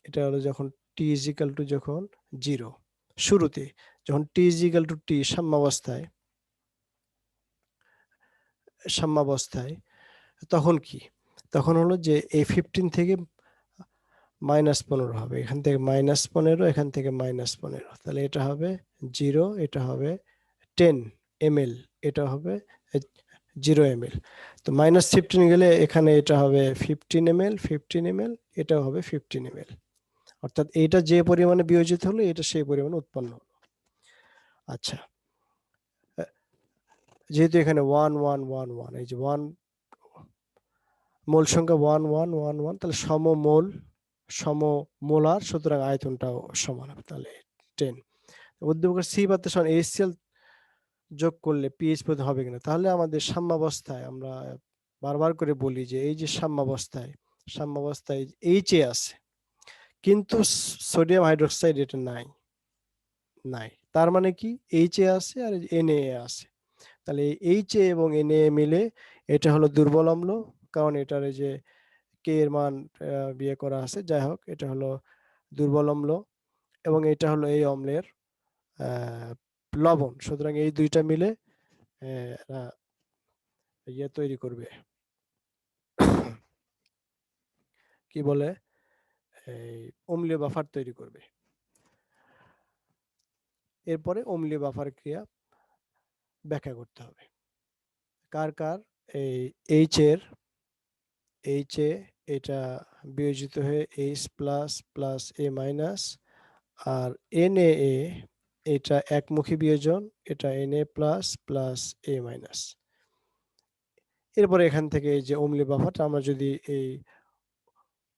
এটা হলো যখন টি ইজ ইকাল টু যখন 0, শুরুতে যখন T is equal to T, সাম্যাবস্থায় তখন কি? তখন হলো যে এই 15 থেকে -15 হবে, এখান থেকে -15, এখান থেকে -15, তাহলে এটা হবে 0, এটা হবে 10 ml, এটা হবে 0 ml। তো -15 গেলে এখানে এটা হবে 15 ml, এটাও হবে 15 ml। অর্থাৎ এইটা যে পরিমাণে বিয়োজিত হলো এটা সেই পরিমাণে উৎপন্ন হলো। আচ্ছা, যেহেতু এখানে 1 1 1 1, এই যে 1 মোল সংখ্যা 1 1 1 1, তাহলে সমমোলার, সুতরাং আয়তনটাও সমান হবে, তাহলে 10। উদ্দীপকের সি পাত্রে সমান HCl যোগ করলে পিএইচ পরিবর্তন হবে কিনা, তাহলে আমাদের সাম্যাবস্থায় আমরা বারবার করে বলি যে এই যে সাম্যাবস্থায় এইচে আছে, কিন্তু সোডিয়াম হাইড্রোক্সাইড এটা নাই। তার মানে কি, এইচে আছে আর এনএ আছে, তাহলে এইচএ এবং এনএ মিলে এটা হলো দুর্বল অম্ল, কারণ এটার এই যে কে এর মান বিয়ে করা আছে, যাই হোক এটা হলো দুর্বল অম্ল, এবং এটা হলো এই অম্লের লবণ। সুতরাং এই দুইটা মিলে ইয়ে তৈরি করবে, কি বলে, এই অম্লীয় বাফার তৈরি করবে। এরপরে অম্লীয় বাফার ক্রিয়া ব্যাখ্যা করতে হবে। কার এই এইচ এ এটা বিয়োজিত হয়ে H plus plus A minus, আর NaA এটা একমুখী বিয়োজন, এটা Na plus plus A minus. এরপরে এখান থেকে এই যে অম্লীয় বাফারটা আমরা যদি এই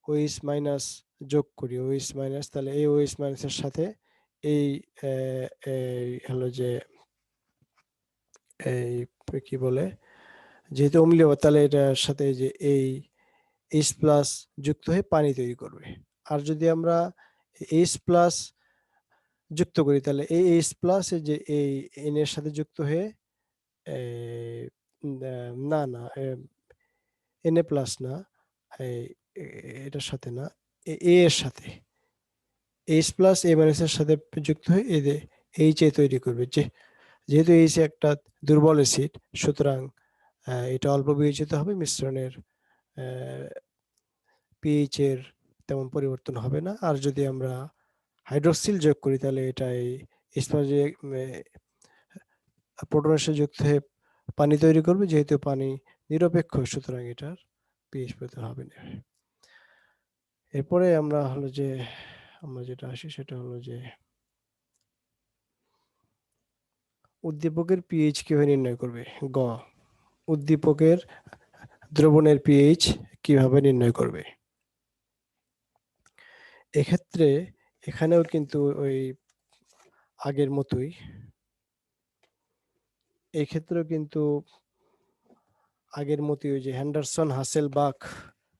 OH মাইনাস যোগ করি, OH মাইনাস, তাহলে এই OH মাইনাসের সাথে এই হলো যে এই কি বলে, যেহেতু অম্লীয়, তাহলে এটার সাথে যে এই H প্লাস যুক্ত হয়ে পানি তৈরি করবে। আর যদি আমরা H প্লাস যুক্ত করি, তাহলে এই H প্লাস যে এই N এর সাথে যুক্ত হয়ে না না Na প্লাস না, এটার সাথে না, এ এর সাথে H প্লাস A মাইনাসের সাথে যুক্ত হয়ে HA তৈরি করবে। যেহেতু H একটা দুর্বল অ্যাসিড, সুতরাং এটা অল্প বিয়োজিত হবে, মিশ্রণের পিএইচ এর তেমন পরিবর্তন হবে না। আর যদি আমরা হাইড্রোক্সিল যোগ করি, তাহলে এটা এই প্রোটনের সাথে যুক্ত হয়ে পানি তৈরি করবে, যেহেতু পানি নিরপেক্ষ, সুতরাং এটার পিএইচ পরিবর্তন হবে না। এরপরে আমরা যেটা আসি সেটা হলো যে উদ্দীপকের পিএইচ কিভাবে নির্ণয় করবে। গ, উদ্দীপকের দ্রবণের পিএইচ কিভাবে নির্ণয় করবে। এক্ষেত্রে এখানেও কিন্তু ওই আগের মতোই, এক্ষেত্রেও কিন্তু আগের মতোই ওই যে হ্যান্ডারসন হাসেলবাখ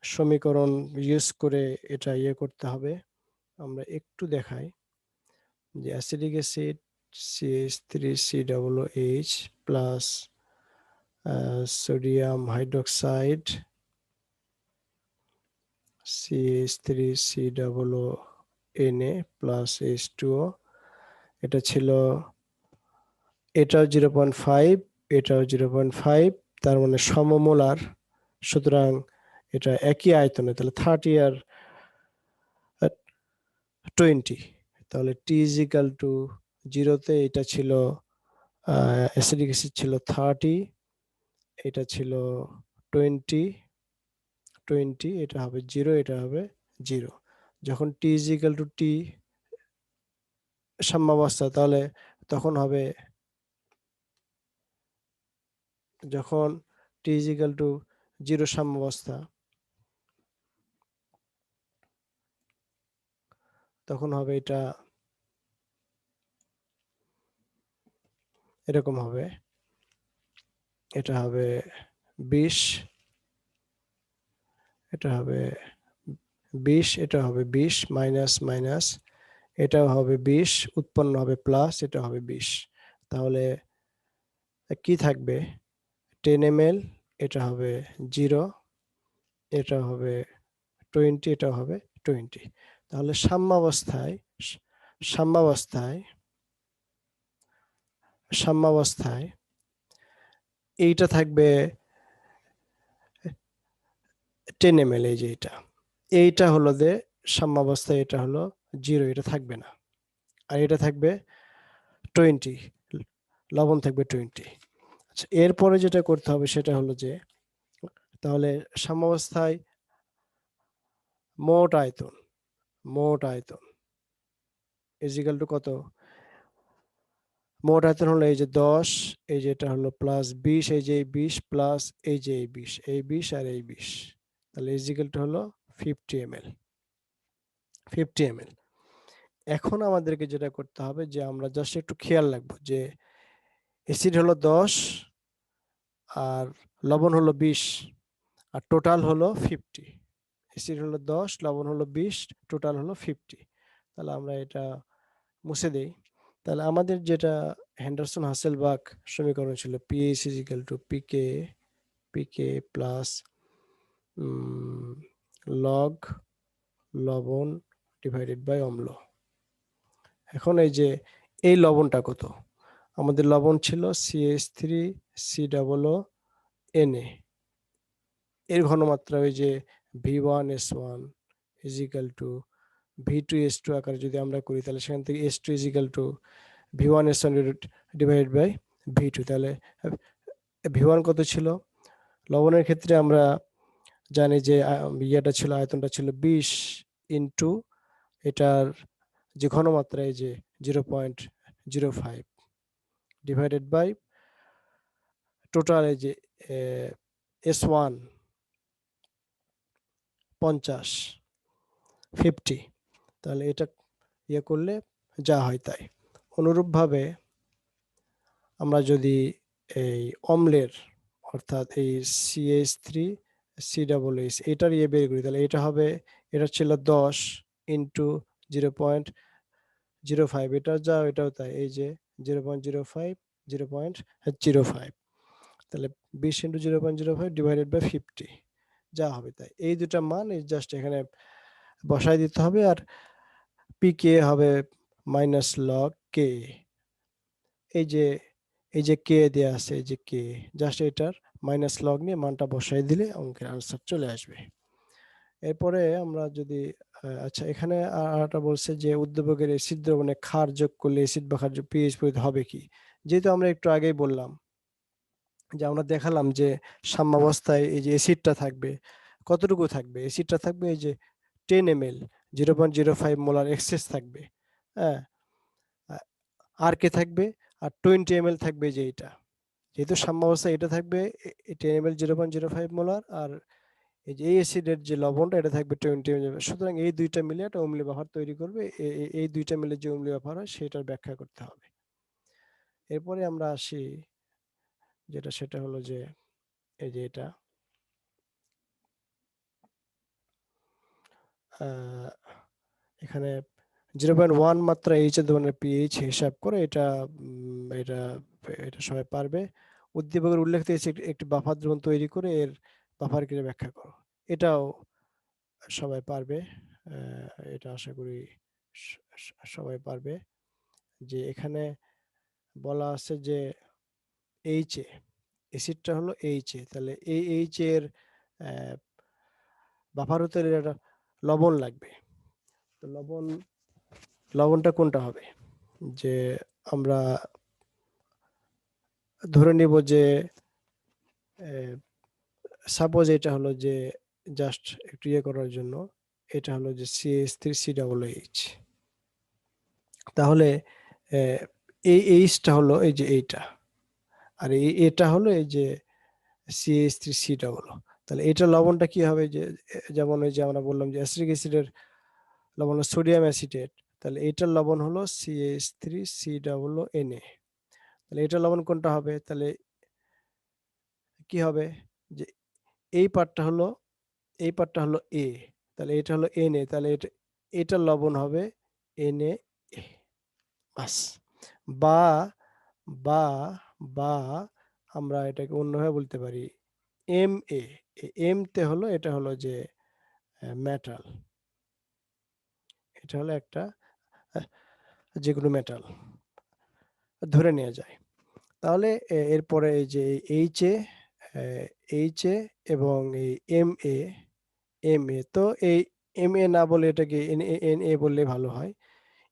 সমীকরণ ইউজ করে এটা করতে হবে। আমরা একটু দেখাই যে acidic acid CH3COOH plus sodium hydroxide CH3COONA plus H2O, এটা ছিল, এটাও 0.5, এটাও 0.5, তার মানে সমমোলার, সুতরাং এটা একই আয়তনে, তাহলে 30 আর 20, তাহলে T=0-তে এটা ছিল অ্যাসিডিক অ্যাসিড ছিল 30, এটা ছিল 20, এটা হবে 0, এটা হবে 0। যখন T=T সাম্যাবস্থা, তাহলে তখন হবে, যখন T=0 সাম্যাবস্থা, তখন হবে এটা এরকম হবে, এটা হবে 20, এটা হবে 20, এটা হবে 20 মাইনাস মাইনাস, এটাও হবে 20, উৎপন্ন হবে প্লাস, এটা হবে 20। তাহলে কি থাকবে, 10 ml, এটা হবে 0, এটা হবে 20, এটা হবে 20। তাহলে সাম্যাবস্থায় এইটা থাকবে 10 ml, এই যে এইটা হলো যে সাম্যাবস্থায়, এটা হলো 0, এটা থাকবে না, আর এটা থাকবে 20, লবণ থাকবে 20। আচ্ছা, এরপরে যেটা করতে হবে সেটা হলো যে, তাহলে সাম্যাবস্থায় মোট আয়তন, মোট আয়তন ইজ ইকুয়াল টু কত? মোট আয়তন হলো এই যে 10, এই যে এটা হলো প্লাস 20, এই যে 20 প্লাস এই যে 20, এই 20 আর এই 20, তাহলে ইজ ইকুয়াল টু হলো 50 ml। 50 ml। এখন আমাদেরকে যেটা করতে হবে যে আমরা জাস্ট একটু খেয়াল রাখবো যে অ্যাসিড হলো 10 আর লবণ হলো 20 আর টোটাল হলো 50। অ্যাসিড হলো 10, লবণ হলো 20, টোটাল হলো 50। তাহলে আমরা এটা মুছে দেই। তাহলে আমাদের যেটা হেন্ডারসন হাসেলবাখ সমীকরণ ছিল pH is equal to pK, pK plus log লবণ ডিভাইডেড বাই অম্ল। এখন এই যে এই লবণটা কত? আমাদের লবণ ছিল CH3COO Na, এর ঘনমাত্রা ওই যে V1S1 is equal two V2S2 আকারে যদি আমরা করি তাহলে সেখান থেকে S2 is equal to V1S1 divided by V2। তাহলে V1 কত ছিল? লবণের ক্ষেত্রে আমরা জানি যে ইয়েটা ছিল, আয়তনটা ছিল 20 ইন্টু এটার যে ঘনমাত্রা এই যে 0.05 ডিভাইডেড বাই টোটাল এই যে S1 50, 50। তাহলে এটা ইয়ে করলে যা হয় তাই। অনুরূপভাবে আমরা যদি এই অম্লের অর্থাৎ এই CH3COOH এটার ইয়ে বের করি তাহলে এটা হবে, এটা ছিল 10 ইন্টু 0.05, এটা যা এটাও তাই, এই যে 0.05, 0.05, তাহলে 20 ইন্টু 0.05 ডিভাইডেড বাই 50 যা হবে তাই। এই দুটা মান জাস্ট এখানে বসাই দিতে হবে আর পিকে হবে মাইনাস লগ কে। এই যে কে দেওয়া আছে, এই যে কে, জাস্ট এটার মাইনাস লগ নিয়ে মানটা বসাই দিলে অঙ্কের আনসার চলে আসবে। এরপরে আমরা যদি আচ্ছা এখানে আরেকটা বলছে যে উদ্দীপকের এসিড দ্রবণে ক্ষার যোগ করলে এসিড বা ক্ষার পিএইচ পরিবর্তন হবে কি? যেহেতু আমরা একটু আগেই বললাম যে আমরা দেখালাম যে সাম্যাবস্থায় এই যে অ্যাসিডটা থাকবে, কতটুকু থাকবে? অ্যাসিডটা থাকবে এই যে 10 ml, 0.05 মোলার এক্সেস থাকবে। হ্যাঁ, আর কে থাকবে? আর 20 ml থাকবে যে এটা, যেহেতু সাম্যাবস্থায় এটা থাকবে 10 ml 0.05 মোলার, আর এই যে এই অ্যাসিডের যে লবণটা এটা থাকবে 20 ml। সুতরাং এই দুইটা মিলে একটা অম্লীয় বাফার তৈরি করবে। এই দুইটা মিলে যে অম্লীয় বাফার হয় সেটার ব্যাখ্যা করতে হবে। এরপরে আমরা আসি যেটা, সেটা হলো যে এই যে এটা এখানে 0.1 মাত্রা এইচ এর ধরনের পিএইচ হিসাব করে এটা এটা এটা সবাই পারবে। উদ্দীপকের উল্লেখিত একটি বাফার দ্রবণ তৈরি করে এর বাফার ক্রিয়া ব্যাখ্যা করো, এটাও সবাই পারবে। এটা আশা করি সবাই পারবে। যে এখানে বলা আছে যে এইচ এ, অ্যাসিডটা হলো এইচ এ, তাহলে এই এইচ এর বাফার হতে একটা লবণ লাগবে। তো লবণটা কোনটা হবে? যে আমরা ধরে নিব যে সাপোজ এটা হলো যে জাস্ট একটু ইয়ে করার জন্য এটা হলো যে CH3COOH, তাহলে এই এইচটা হলো এই যে এইটা, আর এটা হলো এই যে CH3COO। তাহলে এটা লবণটা কি হবে? যে যেমন ওই যে আমরা বললাম যে অ্যাসিটিক অ্যাসিডের লবণ হলো সোডিয়াম অ্যাসিটেট, তাহলে এটার লবণ হলো CH3COONA। তাহলে এটা লবণ কোনটা হবে? তাহলে কি হবে যে এই পার্টটা হলো, এই পার্টটা হলো এ, তাহলে এটা হলো এনএ, তাহলে এটা লবণ হবে এনএ বাস। বা বা বা আমরা এটাকে অন্যভাবে বলতে পারি এম এ, এম তে হলো এটা হলো যে মেটাল, এটা হলো একটা যে কোনো মেটাল ধরে নেওয়া যায়। তাহলে এরপরে এই যে এইচ এ, এইচ এ এবং এই এম এ, এম এ, তো এই এম এ না বলে এটাকে এন এ, এন এ বললে ভালো হয়।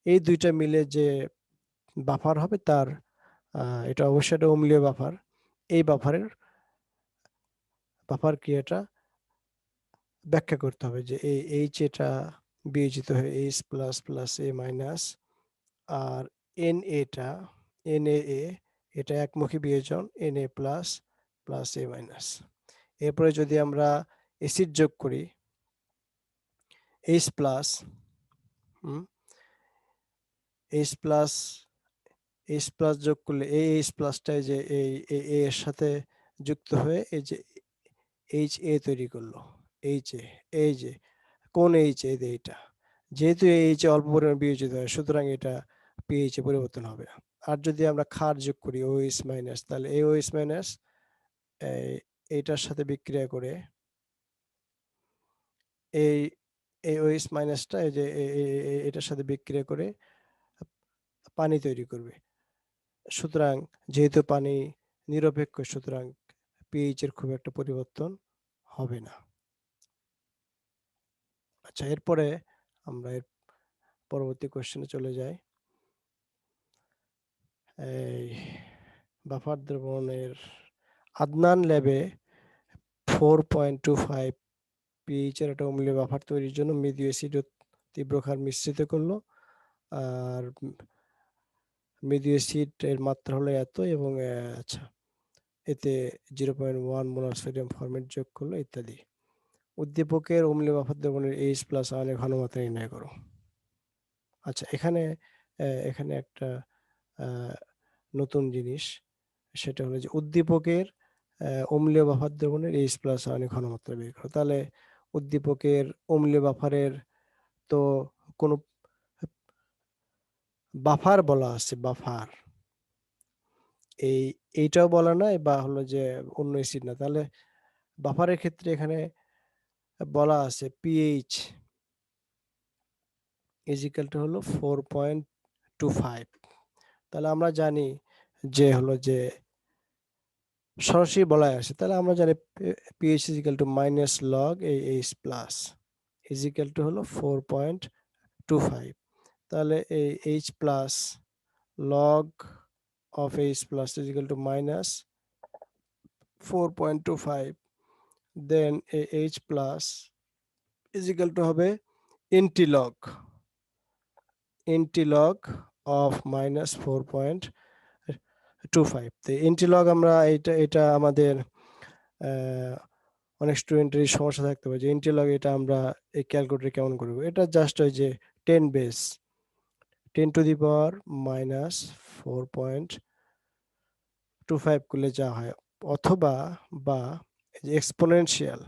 এই দুইটা মিলে যে বাফার হবে তার এটা অবশ্যই একটা অম্লীয় বাফার। এই বাফার ক্রিয়াটা ব্যাখ্যা করতে হবে যে এই এইচ এটা বিয়োজিত হয়ে এইচ প্লাস প্লাস এ মাইনাস, আর এন এটা এন এ এটা একমুখী বিয়োজন N A plus plus A minus. এরপরে যদি আমরা অ্যাসিড যোগ করি H plus H plus H plus যোগ করলে এই এইচ প্লাসটা যে এই এর সাথে যুক্ত হয়ে এই যে এইচ এ তৈরি করলো। এইচ এ, এই যে কোন এইচ এ, এইটা যেহেতু এইচ অল্প পরিমাণ বিয়োজিত হয় সুতরাং এটা পিএইচ এ পরিবর্তন হবে। আর যদি আমরা ক্ষার যোগ করি ওএইচ মাইনাস, তাহলে এই ওএইচ মাইনাস এইটার সাথে বিক্রিয়া করে এই এই ওএইচ মাইনাসটা এই যে এটার সাথে বিক্রিয়া করে পানি তৈরি করবে। সুতরাং যেহেতু পানি নিরপেক্ষ সুতরাং পিএইচ এর খুব একটা পরিবর্তন হবে না। আচ্ছা, এরপরে আমরা এর পরবর্তী কোশ্চেনে চলে যাই। এই বাফার দ্রবণের আদনান ল্যাবে 4.25 পিএইচ এর একটা অম্লীয় বাফার তৈরির জন্য মৃদু অ্যাসিড ও তীব্র ক্ষার মিশ্রিত করলো। আর মৃদু অ্যাসিড এর মাত্রা হলো এত এবং আচ্ছা এতে 0.1 মোলার সোডিয়াম ফরমেট যোগ করলো ইত্যাদি। উদ্দীপকের অম্লীয় বাফার দ্রবণের এইচ প্লাস আয়নের ঘনমাত্রা নির্ণয় করো। আচ্ছা, এখানে এখানে একটা নতুন জিনিস, সেটা হলো যে উদ্দীপকের অম্লীয় বাফার দ্রবণের এইচ প্লাস আয়নের ঘনমাত্রা বের করো। তাহলে উদ্দীপকের অম্লীয় বাফারের তো কোনো বাফার বলা আছে, বাফার এইটাও বলা নাই বা হলো যে অন্য অ্যাসিড না, তাহলে বাফারের ক্ষেত্রে এখানে বলা আছে পিএইচ ইজিক্যাল টু হলো 4.25। তাহলে আমরা জানি যে হলো যে সরাসরি বলা আছে, তাহলে আমরা জানি pH is equal to minus log H plus is equal to হলো 4.25। তাহলে এই H plus log of H plus is equal to minus 4.25, then H plus is equal to হবে এন্টিলগ অফ মাইনাস 4.25। তো এন্টিলগ আমরা এটা আমাদের অনেক স্টুডেন্টেরই সমস্যা থাকতে পারে যে এন্টিলগ এটা আমরা এই ক্যালকুলেটরে কেমন করবো। এটা জাস্ট ওই যে 10 base 10 to the power minus 4.25 করলে যা হয়, অথবা বা exponential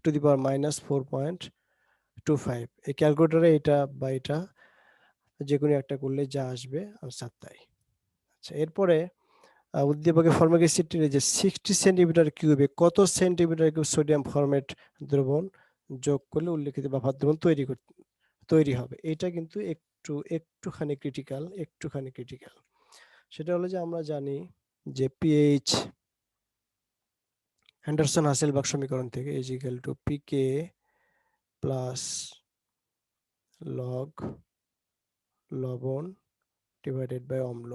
to the power minus 4.25, এই ক্যালকুলেটরে এটা বা এটা যে কোনো একটা করলে যা আসবে আনসার তাই। আচ্ছা, এরপরে উদ্দীপকের ফরমিক অ্যাসিডটির যে 60 সেন্টিমিটার কিউবে কত সেন্টিমিটার কিউব সোডিয়াম ফরমেট দ্রবণ যোগ করলে উল্লেখিত বাফার দ্রবণ তৈরি হবে। এটা কিন্তু একটুখানি ক্রিটিক্যাল। সেটা হলো যে আমরা জানি যে পিএইচ অ্যান্ডারসন হাসেলবাগ সমীকরণ থেকে is equal to pK plus log লবণ ডিভাইডেড বাই অম্ল।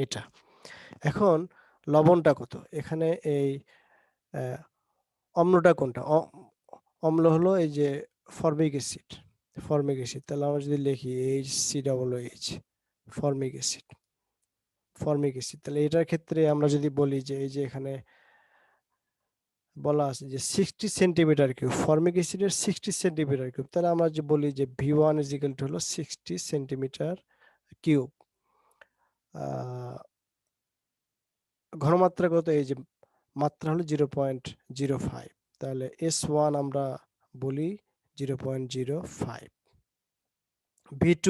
এটা এখন লবণটা কত, এখানে এই অম্লটা কোনটা, অম্ল হলো এই যে ফর্মিক অ্যাসিড। তাহলে আমরা যদি লিখি HCOOH ফর্মিক অ্যাসিড, তাহলে এটার ক্ষেত্রে আমরা যদি বলি যে এই যে এখানে বলা আছে যে 60 সেন্টিমিটার কিউব ফর্মিক অ্যাসিডের 60 সেন্টিমিটার কিউব, তাহলে আমরা যে বলি যে V1 ইজ ইকুয়াল টু হলো 60 সেন্টিমিটার কিউব। ঘনমাত্রা কত, এই যে মাত্রা হলো 0.05, তাহলে S1 আমরা বলি 0.05। V2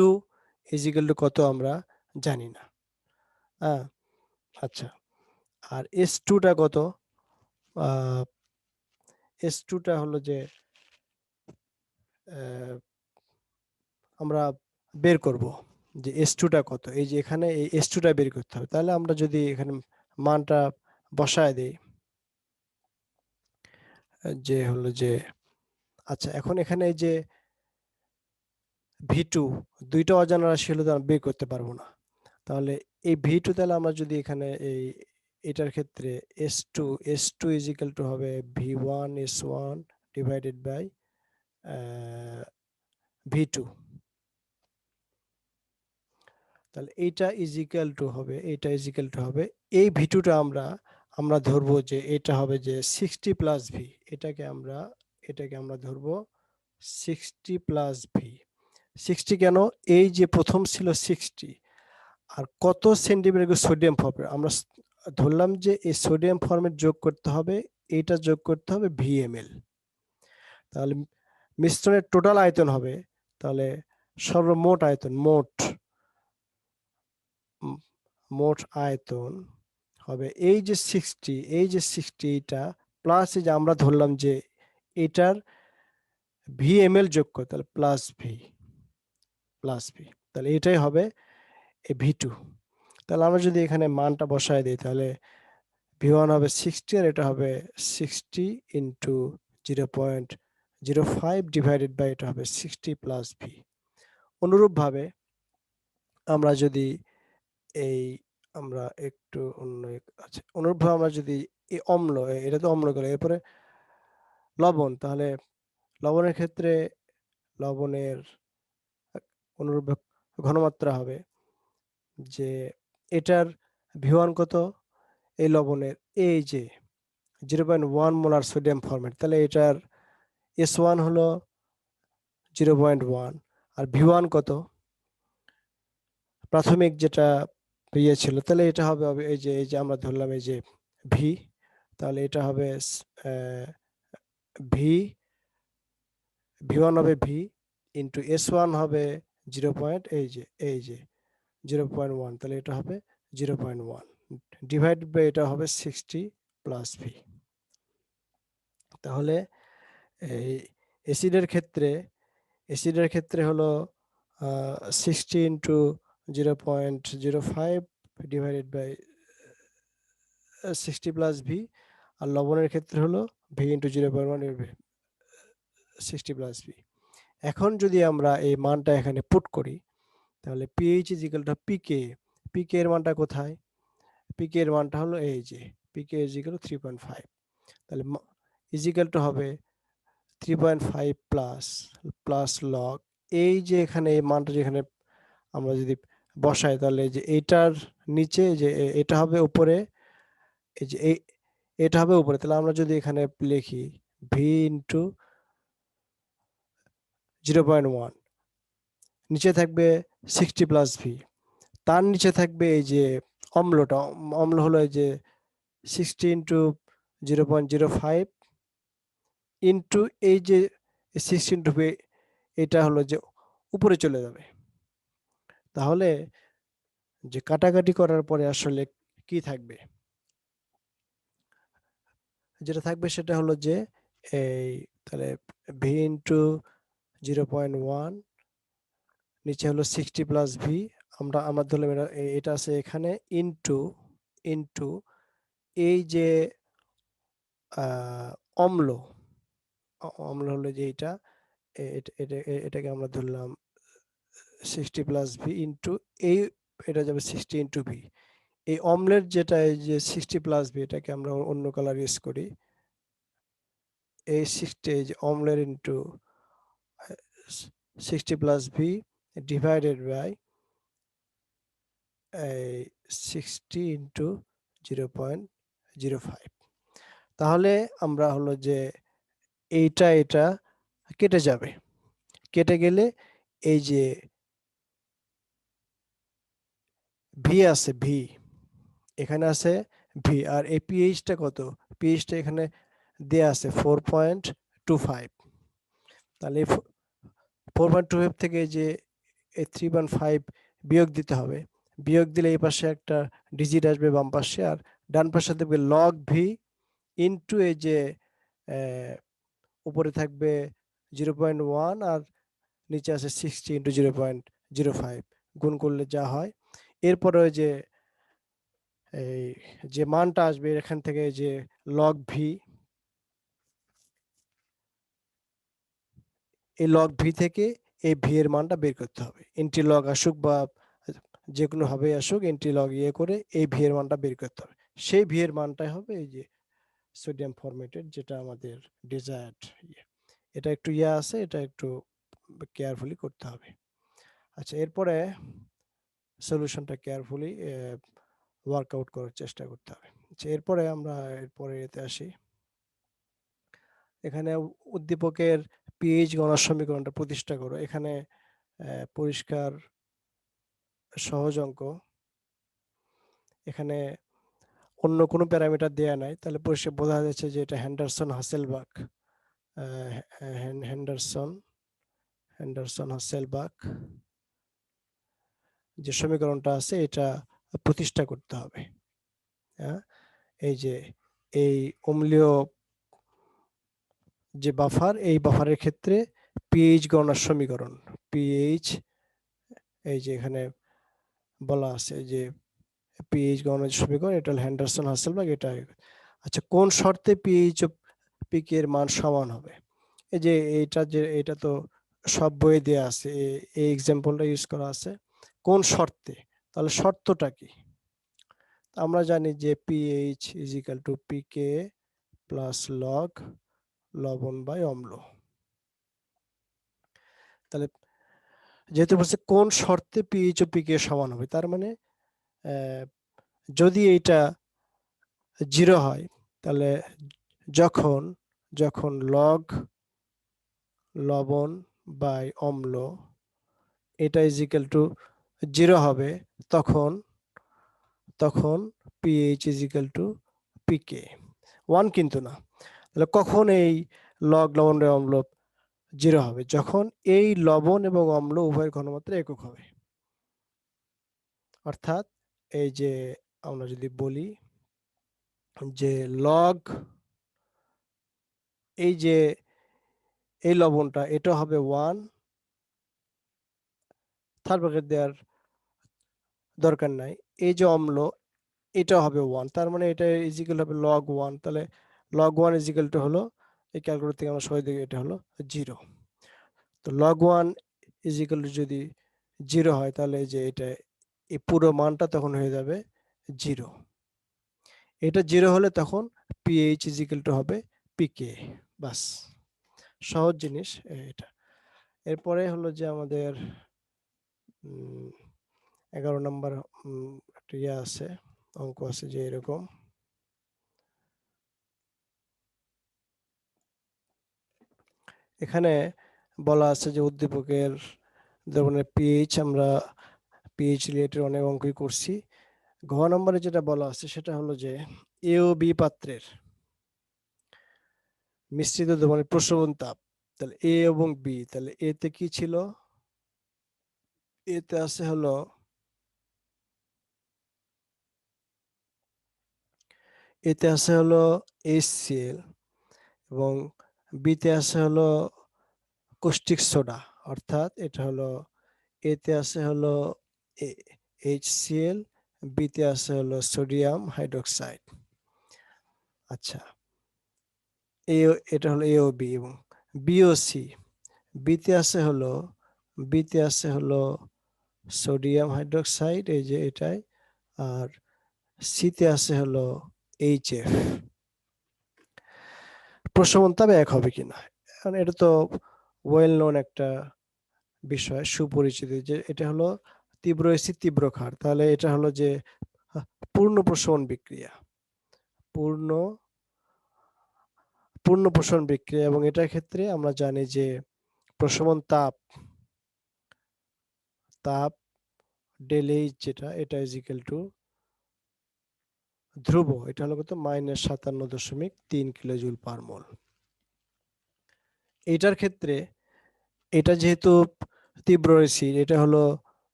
ইজ ইকুয়াল টু কত আমরা জানি না। আচ্ছা, আর S2টা কত, S2টা হলো যে আমরা বের করব যে S2টা কত, এই যে এখানে এই S2টা বের করতে হবে। তাহলে আমরা যদি এখানে মানটা বসায় দেই যে হলো যে আচ্ছা, এখন এখানে এই যে V2 দুইটা অজানা রাশি হলে তো আমরা বের করতে পারবো না। তাহলে এই V2 তাহলে আমরা যদি এখানে এই এটার ক্ষেত্রে S2 ইজ ইকুয়াল টু হবে V1 S1 divided by V2। তাহলে এইটা ইজ ইকুয়াল টু হবে, এইটা ইজ ইকুয়াল টু হবে, এই V2টা আমরা ধরবো যে এটা হবে যে 60 প্লাস ভি, এটাকে আমরা ধরবো 60 প্লাস ভি। 60 কেন? এই যে প্রথম ছিল 60, আর কত সেন্টিমিটার সোডিয়াম ফর্মেট আমরা ধরলাম যে এই সোডিয়াম ফর্মেট যোগ করতে হবে, এইটা যোগ করতে হবে VmL। তাহলে মিশ্রণের টোটাল আয়তন হবে, তাহলে সর্বমোট আয়তন মোট আয়তন হবে এই যে 60, এইটা প্লাস এই যে আমরা ধরলাম যে এটার VmL যোগ করতে, তাহলে প্লাস ভি, তাহলে এটাই হবে এই V2। তাহলে আমরা যদি এখানে মানটা বসায় দিই, তাহলে V1 হবে 60 আর এটা হবে 60 ইন্টু 0.05 ডিভাইডেড বাই এটা হবে 60 প্লাস ভি। অনুরূপভাবে আমরা যদি আমরা একটু আচ্ছা, অনুরূপভাবে আমরা যদি এই অম্ল, এটা তো অম্ল করে, এরপরে লবণ, তাহলে লবণের ক্ষেত্রে লবণের অনুরূপ ঘনমাত্রা হবে যে এটার V1 কত, এই লবণের এই যে 0.1 মোলার সোডিয়াম ফরম্যাট, তাহলে এটার S1 হলো 0.1, আর V1 কত প্রাথমিক যেটা ইয়ে ছিল, তাহলে এটা হবে এই যে আমরা ধরলাম এই যে ভি, তাহলে এটা হবে V1 হবে ভি ইন্টু S1 হবে 0.1, তাহলে এটা হবে 0.1 ডিভাইড বাই এটা হবে 60 প্লাস ভি। তাহলে এই অ্যাসিডের ক্ষেত্রে হলো 60 into 0.05 divided by 60 plus V, আর লবণের ক্ষেত্রে হলো ভি ইন্টু 0.1 60 প্লাস ভি। এখন যদি আমরা এই মানটা এখানে পুট করি, তাহলে পিএইচ ইজ ইকুয়াল টু পিকে এর মানটা কোথায়? পিকে এর মানটা হলো এই যে পিকে ইজ ইকুয়াল টু 3.5, তাহলে ইজ ইকুয়াল টু হবে 3.5 প্লাস লগ, এই যে এখানে এই মানটা যেখানে আমরা যদি বসাই, তাহলে যে এইটার নিচে যে এটা হবে উপরে, এই যে এটা হবে উপরে, তাহলে আমরা যদি এখানে লিখি ভি ইন্টু 0.1, নিচে থাকবে 60 প্লাস ভি, তার নিচে থাকবে এই যে অম্ল হলো এই যে 60 ইন্টু 0.05 ইন্টু এই যে 60 ইন্টু ভি, এটা হলো যে উপরে চলে যাবে। তাহলে যে কাটাকাটি করার পরে আসলে কি থাকবে, যেটা থাকবে সেটা হলো যে এই তাহলে ভি ইন্টু 0.1 নিচে হলো 60 প্লাস ভি, আমরা ধরলাম এটা আছে এখানে ইন্টু ইন্টু এই যে অম্ল হলো যে এটাকে আমরা ধরলাম 60 প্লাস ভি ইন্টু এই এটা যাবে 60 ইন্টু ভি, এই অম্লের যেটা এই যে 60 প্লাস ভি, এটাকে আমরা অন্য কালার ইউজ করি, এই 60 এই যে অম্লের into 60 plus V divided by এই 60 ইন্টু 0.05। তাহলে আমরা হলো যে এটা কেটে যাবে, কেটে গেলে এই যে ভি আছে, এখানে আছে ভি, আর এই পিএইচটা কত, পিএইচটা এখানে দেয়া আছে 4.25, তাহলে 4.25 থেকে যে এই 3.5 বিয়োগ দিতে হবে, বিয়োগ দিলে এই পাশে একটা ডিজিট আসবে বাম পাশে, আর ডান পাশে থাকবে লগ ভি ইন্টু এই যে উপরে থাকবে 0.1 আর নিচে আছে 60 ইন্টু 0.05, গুণ করলে যা হয়। এরপরে ওই যে এই যে মানটা আসবে এখান থেকে যে লগ ভি, এই লগ ভি থেকে এই ভি এর মানটা বের করতে হবে, এন্ট্রি লগ আসুক বা যে কোনো ভাবে আসুক, এন্ট্রি লগ ইয়ে করে এই ভি এর মানটা বের করতে হবে। সেই ভি এর মানটাই হবে এই যে সোডিয়াম ফরমেটেড, যেটা আমাদের ডিজায়ার্ড। এটা একটু আছে, এটা একটু কেয়ারফুলি করতে হবে। আচ্ছা, এরপরে সলিউশনটা কেয়ারফুলি ওয়ার্কআউট করার চেষ্টা করতে হবে। আচ্ছা, এরপরে আমরা এতে আসি। এখানে উদ্দীপকের পিএইচ গণনা সমীকরণটা প্রতিষ্ঠা করো। এখানে পরিষ্কার সহজ অঙ্ক, এখানে অন্য কোনো প্যারামিটার দেয়া নাই, তাহলে পরিষ্কার বোঝা যাচ্ছে যে এটা হেন্ডারসন হাসেলবাক হেন্ডারসন হাসেলবাক যে সমীকরণটা আছে এটা প্রতিষ্ঠা করতে হবে। হ্যাঁ, এই যে এই অম্লীয় যে বাফার, এই বাফারের ক্ষেত্রে পিএইচ গণনার সমীকরণ, পিএইচ এই যে এখানে বলা আছে যে পিএইচ গণনার সমীকরণ, এটা হেন্ডারসন হাসেলবাগ এটা। আচ্ছা, কোন শর্তে পিএইচ ও পিকে এর মান সমান হবে? এই যে এটা তো সব বইয়ে দেয়া আছে, এই এক্সাম্পলটা ইউজ করা আছে। কোন শর্তে? তাহলে শর্তটা কি? আমরা জানি যে pH is equal to pK plus log লবণ বাই অম্ল। তাহলে যেহেতু বলছে কোন শর্তে পিএইচ ও পিকে সমান হবে, তার মানে যদি এইটা 0 হয়, তাহলে যখন যখন লগ লবণ বাই অম্ল এটা ইজ ইকুয়াল টু 0 হবে, তখন তখন পিএইচ ইজ ইকুয়াল টু পিকে। 1 কিন্তু না। তাহলে কখন এই লগ লবণ বাই অম্ল 0 হবে? যখন এই লবণ এবং অম্ল উভয়ের ঘনমাত্রা একক হবে। অর্থাৎ এই যে আমরা যদি বলি যে লগ এই যে এই লবণটা এটা হবে 1, থার্ড ব্র্যাকেট দেওয়ার দরকার নাই। এই যে অম্ল এটা হবে 1, তার মানে এটা ইজিক্যাল হবে লগ 1। তাহলে লগ 1 ইজিক্যাল টু হলো, এই ক্যালকুলেটর থেকে আমরা সবাই দেখি এটা হলো 0। তো লগ 1 ইজিক্যাল টু যদি 0 হয়, তাহলে যে এটা এই পুরো মানটা তখন হয়ে যাবে 0। এটা 0 হলে তখন পিএইচ ইজিক্যাল টু হবে পিকে। বাস, সহজ জিনিস এটা। এরপরে হলো যে আমাদের 11 নম্বর একটা আছে, অঙ্ক আছে যে এরকম। এখানে বলা আছে যে উদ্দীপকের দ্রবণের পিএইচ, আমরা পিএইচ রিলেটেড অনেক অঙ্কই করছি। ঘ নম্বরে যেটা বলা আছে সেটা হলো যে এ ও বি পাত্রের মিশ্রিত দ্রবণের প্রস্রবণ তাপ। তাহলে এ এবং বি, তাহলে এতে কি ছিল? এতে আছে হলো HCl এবং বিতে আছে হলো কস্টিক সোডা। অর্থাৎ এটা হলো এতে আছে হলো HCl, বিতে আছে হলো সোডিয়াম হাইড্রোক্সাইড। আচ্ছা, এটা হলো এ ও বি। এবং বি ও সি, বিতে আছে হলো সোডিয়াম হাইড্রোক্সাইড, এই যে এটাই, আর সিতে আছে হলো HF। প্রশমন তাপ এক হবে কিনা? কারণ এটা তো ওয়েল নোন একটা বিষয়, সুপরিচিত, যে এটা হলো তীব্র এসিড তীব্র ক্ষার। তাহলে এটা হলো যে পূর্ণ প্রশমন বিক্রিয়া, পূর্ণ পূর্ণ প্রশমন বিক্রিয়া। এবং এটার ক্ষেত্রে আমরা জানি যে প্রশমন তাপ তাপ ডেল এইচ, যেটা এটা ইজ ইকুয়াল টু ধ্রুব, এটা হলো কত? -57.3 কিলোজুল পার মোল। এটার ক্ষেত্রে এটা যেহেতু তীব্র এসিড,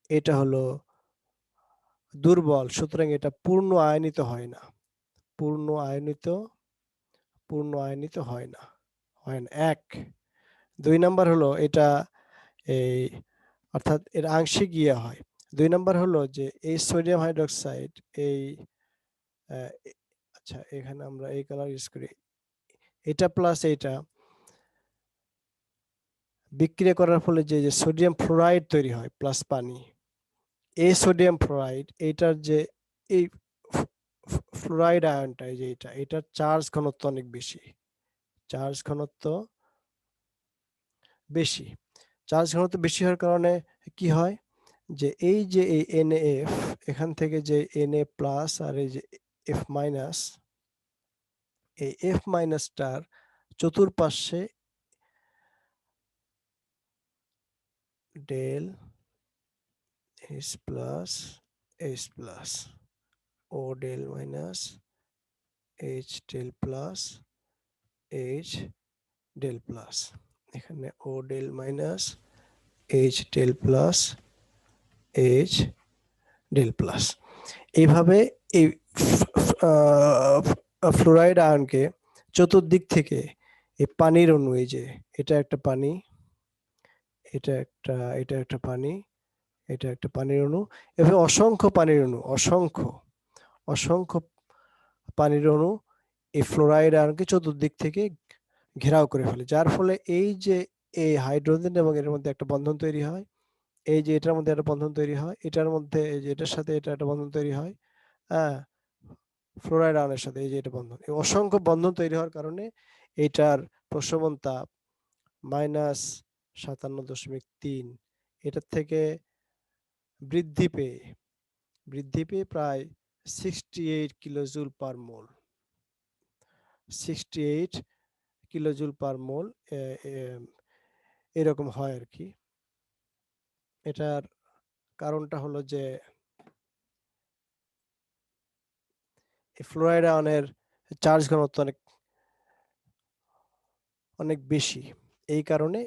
এটা হলো দুর্বল, সুতরাং এটা পূর্ণ আয়নিত হয় না, পূর্ণ আয়নিত হয় না। এক। 2 নাম্বার হলো এটা এই অর্থাৎ এর আংশিক ইয়ে হয়। 2 নাম্বার হলো যে এই সোডিয়াম হাইড্রোক্সাইড এই আচ্ছা, এখানে আমরা এই কালার ইউজ করি, এটা প্লাস এটা বিক্রিয়া করার ফলে যে সোডিয়াম ফ্লোরাইড তৈরি হয় প্লাস পানি, এই সোডিয়াম ফ্লোরাইড এইটার যে এই ফ্লোরাইড আয়নটা, এই যে এটার চার্জ ঘনত্ব অনেক বেশি, চার্জ ঘনত্ব বেশি। চার্জ ঘনত্ব বেশি হওয়ার কারণে কি হয়, যে এই যে এই NaF, এখান থেকে যে Na প্লাস আর এই যে F মাইনাস, এই F মাইনাসটার চতুর্পাশে del H plus H plus, ও del minus H del plus H del plus, এখানে ও del minus H del plus H del plus. এইভাবে এই ফ্লোরাইড আয়নকে চতুর্দিক থেকে এই পানির অণু, এই যে এটা একটা পানি, এটা একটা পানি, এটা একটা পানির অণু, এভাবে অসংখ্য পানির অণু, অসংখ্য পানির অণু এই ফ্লোরাইড আয়নকে চতুর্দিক থেকে ঘেরাও করে ফেলে, যার ফলে এই যে এই হাইড্রোজেন এবং এর মধ্যে একটা বন্ধন তৈরি হয়, এই যে এটার মধ্যে একটা বন্ধন তৈরি হয়, এটার মধ্যে এই যে এটার সাথে এটা একটা বন্ধন তৈরি হয়, হ্যাঁ, ফ্লোরাইড আয়নের সাথে এই যে এটা বন্ধন, এই অসংখ্য বন্ধন তৈরি হওয়ার কারণে এটার প্রশমন তাপ -57.3, এটার থেকে বৃদ্ধি পেয়ে প্রায় 68 কিলোজুল পার মোল, 68 কিলোজুল পার মোল এরকম হয় আর কি। এটার কারণটা হলো যে ফ্লোরাইড আয়নের চার্জ ঘনত্ব অনেক বেশি, এই কারণে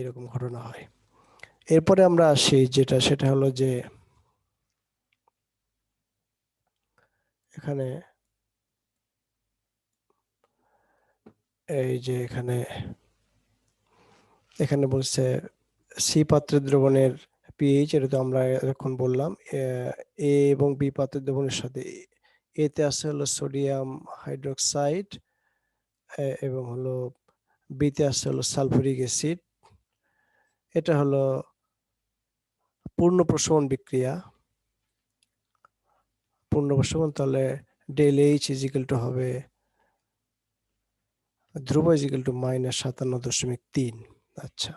এরকম ঘটনা হয়। এরপরে আমরা আসি সেটা হলো যে এখানে এই যে এখানে বলছে সি পাত্রের দ্রবণের পিএইচ, এটা তো আমরা এখন বললাম। এ এবং বি পাত্রের দ্রবণের সাথে এতে আছে হলো সোডিয়াম হাইড্রোক্সাইড এবং হলো বিতে আছে হলো সালফুরিক অ্যাসিড। এটা হলো পূর্ণ প্রশমন বিক্রিয়া, পূর্ণ প্রশমন, তাহলে ডেল এইচ ইজিক্যাল টু হবে ধ্রুব ইজিক্যাল টু -57.3। আচ্ছা,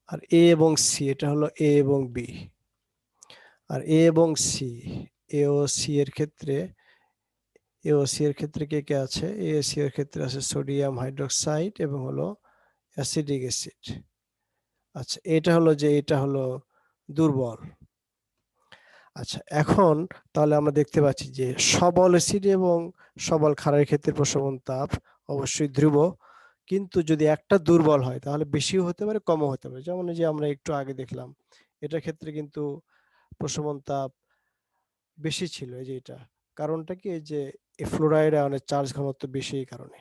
আর এ এবং সি, এটা হলো এ এবং বি, আর এ এবং সি, এ ও সি এর ক্ষেত্রে, এওসি এর ক্ষেত্রে কে কে আছে, এসি এর ক্ষেত্রে আছে সোডিয়াম হাইড্রোক্সাইড এবং হলো অ্যাসিডিক অ্যাসিড। আচ্ছা, এটা হলো দুর্বল। আচ্ছা, এখন তাহলে আমরা দেখতে পাচ্ছি যে সবল অ্যাসিড এবং সবল ক্ষারের ক্ষেত্রে প্রশমন তাপ অবশ্যই ধ্রুব, কিন্তু যদি একটা দুর্বল হয় তাহলে বেশিও হতে পারে, কমও হতে পারে। যেমন যে আমরা একটু আগে দেখলাম, এটার ক্ষেত্রে কিন্তু প্রশমন তাপ বেশি ছিল, এই যে এটা, কারণটা কি, এই যে ফ্লোরাইড আয়নের চার্জ ঘনত্ব বেশি এই কারণে।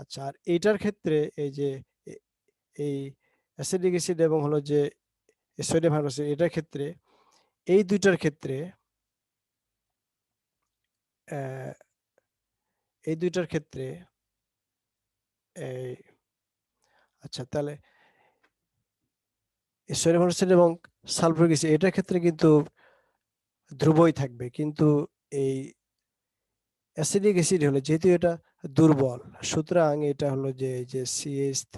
আচ্ছা, আর এইটার ক্ষেত্রে এই যে এই অ্যাসিডিক অ্যাসিড এবং হলো যে সোডিয়াম হাইড্রোক্সাইড, এটার ক্ষেত্রে, এই দুইটার ক্ষেত্রে এই দুইটার ক্ষেত্রে এই আচ্ছা, তাহলে সোডিয়াম হাইড্রোক্সাইড এবং সালফুরিক অ্যাসিড, এটার ক্ষেত্রে কিন্তু ধ্রুবই থাকবে, কিন্তু এই অ্যাসিডিক অ্যাসিড হলো যেহেতু এটা দুর্বল, সুতরাং এটা হলো যে এই যে CH3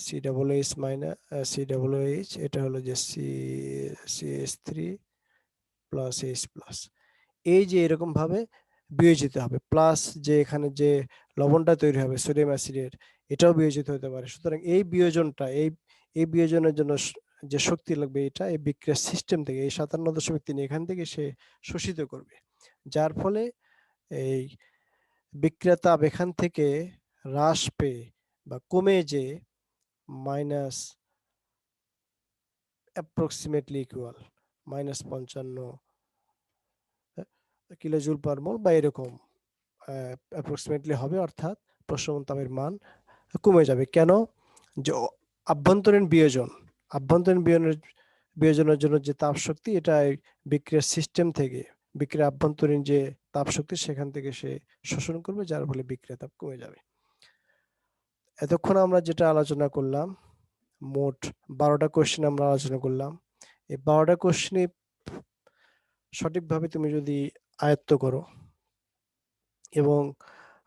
C double H minus C double H, এটা হলো যে CH3 প্লাস এইচ প্লাস, এই যে এরকম ভাবে বিয়োজিত হবে, প্লাস যে এখানে যে লবণটা তৈরি হবে সোডিয়াম অ্যাসিডের, এটাও বিয়োজিত হতে পারে। সুতরাং এই বিয়োজনটা, এই বিয়োজনের জন্য যে শক্তি লাগবে, এটা এই বিক্রিয়ার সিস্টেম থেকে, এই 57.3 এখান থেকে সে শোষিত করবে, যার ফলে এই বিক্রিয়া তাপ এখান থেকে হ্রাস পেয়ে বা কমে যে minus approximately equal -55 kilojoule per mole বা এরকম অ্যাপ্রক্সিমেটলি হবে, অর্থাৎ প্রশমন তাপের মান কমে যাবে। কেন? যে আভ্যন্তরীণ বিয়োজনের জন্য যে তাপ শক্তি, এটা বিক্রিয়ার সিস্টেম থেকে, বিক্রিয়ার আভ্যন্তরীণ যে তাপ শক্তি সেখান থেকে সে শোষণ করবে, যার ফলে বিক্রিয়া তাপ কমে যাবে। এতক্ষণ আমরা যেটা আলোচনা করলাম, মোট 12টা কোশ্চেন আমরা আলোচনা করলাম। এই 12টা কোশ্চেনে সঠিকভাবে তুমি যদি আয়ত্ত করো, এবং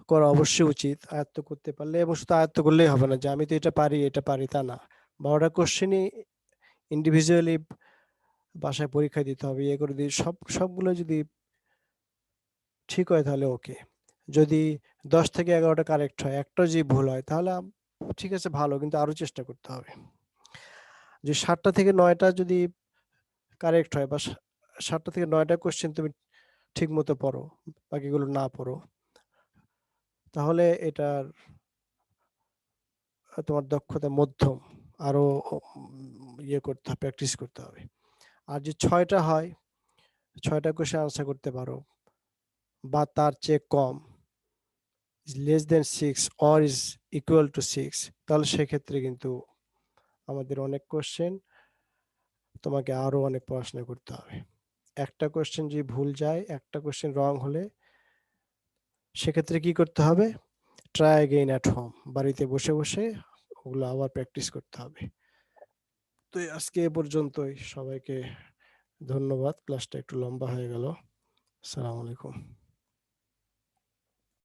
করা অবশ্যই উচিত আয়ত্ত করতে পারলে। এবং শুধু আয়ত্ত করলেই হবে না যে আমি তো এটা পারি তা না। 12টা কোশ্চেনই ইন্ডিভিজুয়ালি বাসায় পরীক্ষা দিতে হবে। ইয়ে করে দিয়ে সবগুলো যদি ঠিক হয় তাহলে ওকে। যদি 10 থেকে 11টা কারেক্ট হয়, একটাও যদি ভুল হয় তাহলে ঠিক আছে ভালো, কিন্তু আরো চেষ্টা করতে হবে। যে 7টা থেকে 9টা যদি কারেক্ট হয় বা 7টা থেকে 9টা কোশ্চেন তুমি ঠিক মতো পড়ো, বাকিগুলো না পড়ো, তাহলে এটার তোমার দক্ষতা মধ্যম, আরো ইয়ে করতে হবে, প্র্যাকটিস করতে হবে। আর যে 6টা হয়, 6টা কোশ্চেন আনসার করতে পারো বা তার চেয়ে কম, less than 6 or is equal to 6, তাহলে সেক্ষেত্রে কিন্তু আমাদের অনেক কোশ্চেন, তোমাকে আরো অনেক পড়াশোনা করতে হবে। একটা কোশ্চেন যদি ভুল যায়, একটা কোশ্চেন রং হলে সেক্ষেত্রে কি করতে হবে? ট্রাই অ্যাগেইন অ্যাট হোম, বাড়িতে বসে বসে ওগুলো আবার প্র্যাকটিস করতে হবে। তো আজকে এ পর্যন্তই। সবাইকে ধন্যবাদ। ক্লাসটা একটু লম্বা হয়ে গেল। আসসালামু আলাইকুম।